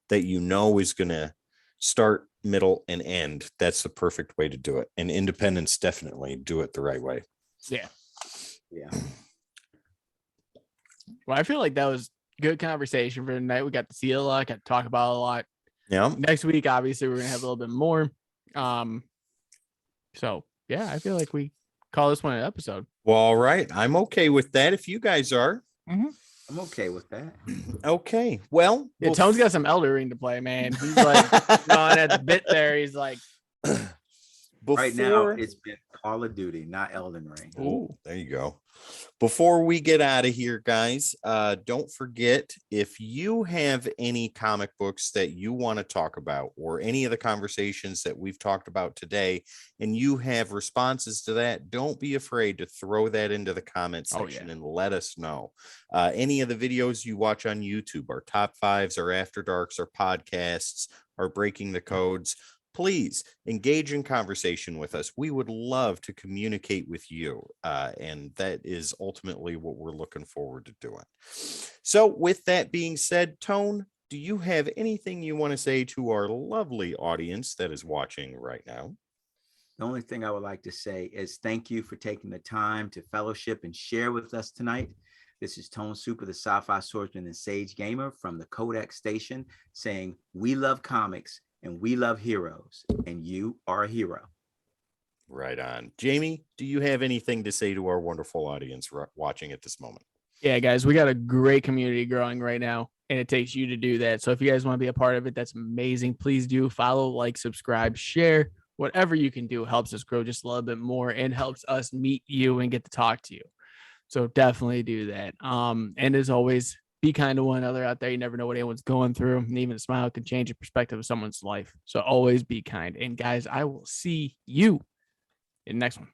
that you know is going to start, middle, and end, that's the perfect way to do it. And independents definitely do it the right way. Yeah. Well, I feel like that was good conversation for tonight. We got to see a lot, got to talk about a lot. Yeah. Next week, obviously, we're gonna have a little bit more. So yeah, I feel like we call this one an episode. Well, all right. I'm okay with that if you guys are. Mm-hmm. I'm okay with that. Okay. Well, yeah, Tone's got some Elden Ring to play, man. He's like gnawing at the bit there. He's like, right now it's been Call of Duty, not Elden Ring. Oh, there you go. Before we get out of here, guys, don't forget, if you have any comic books that you want to talk about, or any of the conversations that we've talked about today, and you have responses to that, don't be afraid to throw that into the comment section and let us know. Any of the videos you watch on YouTube, our top fives, our after darks, our podcasts, our breaking the codes, please engage in conversation with us. We would love to communicate with you. And that is ultimately what we're looking forward to doing. So with that being said, Tone, do you have anything you want to say to our lovely audience that is watching right now? The only thing I would like to say is thank you for taking the time to fellowship and share with us tonight. This is Tone Super, the sci-fi swordsman and sage gamer from the Codex Station, saying we love comics and we love heroes, and you are a hero. Right on. Jamie, do you have anything to say to our wonderful audience watching at this moment? Yeah, guys, we got a great community growing right now, and it takes you to do that. So if you guys want to be a part of it, that's amazing. Please do follow, like, subscribe, share. Whatever you can do helps us grow just a little bit more and helps us meet you and get to talk to you. So definitely do that. And as always, be kind to one another out there. You never know what anyone's going through, and even a smile can change the perspective of someone's life. So always be kind. And guys, I will see you in the next one.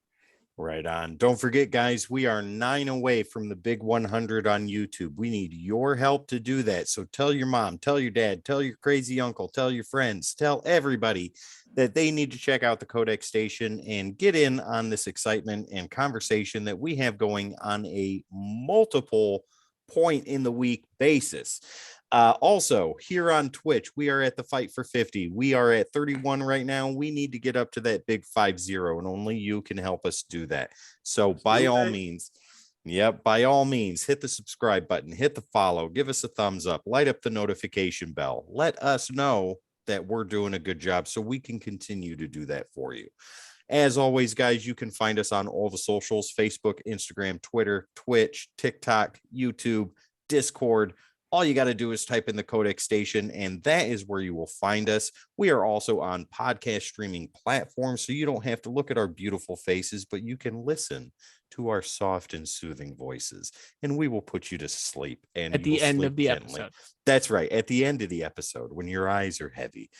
Right on. Don't forget, guys, we are 9 away from the big 100 on YouTube. We need your help to do that. So tell your mom, tell your dad, tell your crazy uncle, tell your friends, tell everybody that they need to check out the Codex Station and get in on this excitement and conversation that we have going on a multiple point in the week basis. Also, here on Twitch, we are at the Fight for 50. We are at 31 right now. We need to get up to that big 50, and only you can help us do that. So by all means, by all means, hit the subscribe button, hit the follow, give us a thumbs up, light up the notification bell. Let us know that we're doing a good job so we can continue to do that for you. As always, guys, you can find us on all the socials: Facebook, Instagram, Twitter, Twitch, TikTok, YouTube, Discord. All you got to do is type in the Codex Station, and that is where you will find us. We are also on podcast streaming platforms, so you don't have to look at our beautiful faces, but you can listen to our soft and soothing voices, and we will put you to sleep. And at the end of the episode. That's right. At the end of the episode, when your eyes are heavy.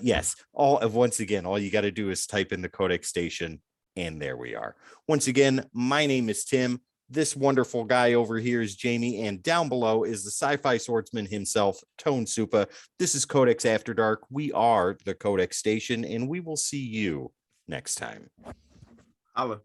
Yes. Once again, all you got to do is type in the Codex Station, and there we are. Once again, my name is Tim. This wonderful guy over here is Jamie, and down below is the sci-fi swordsman himself, Tone Supa. This is Codex After Dark. We are the Codex Station, and we will see you next time. Holla.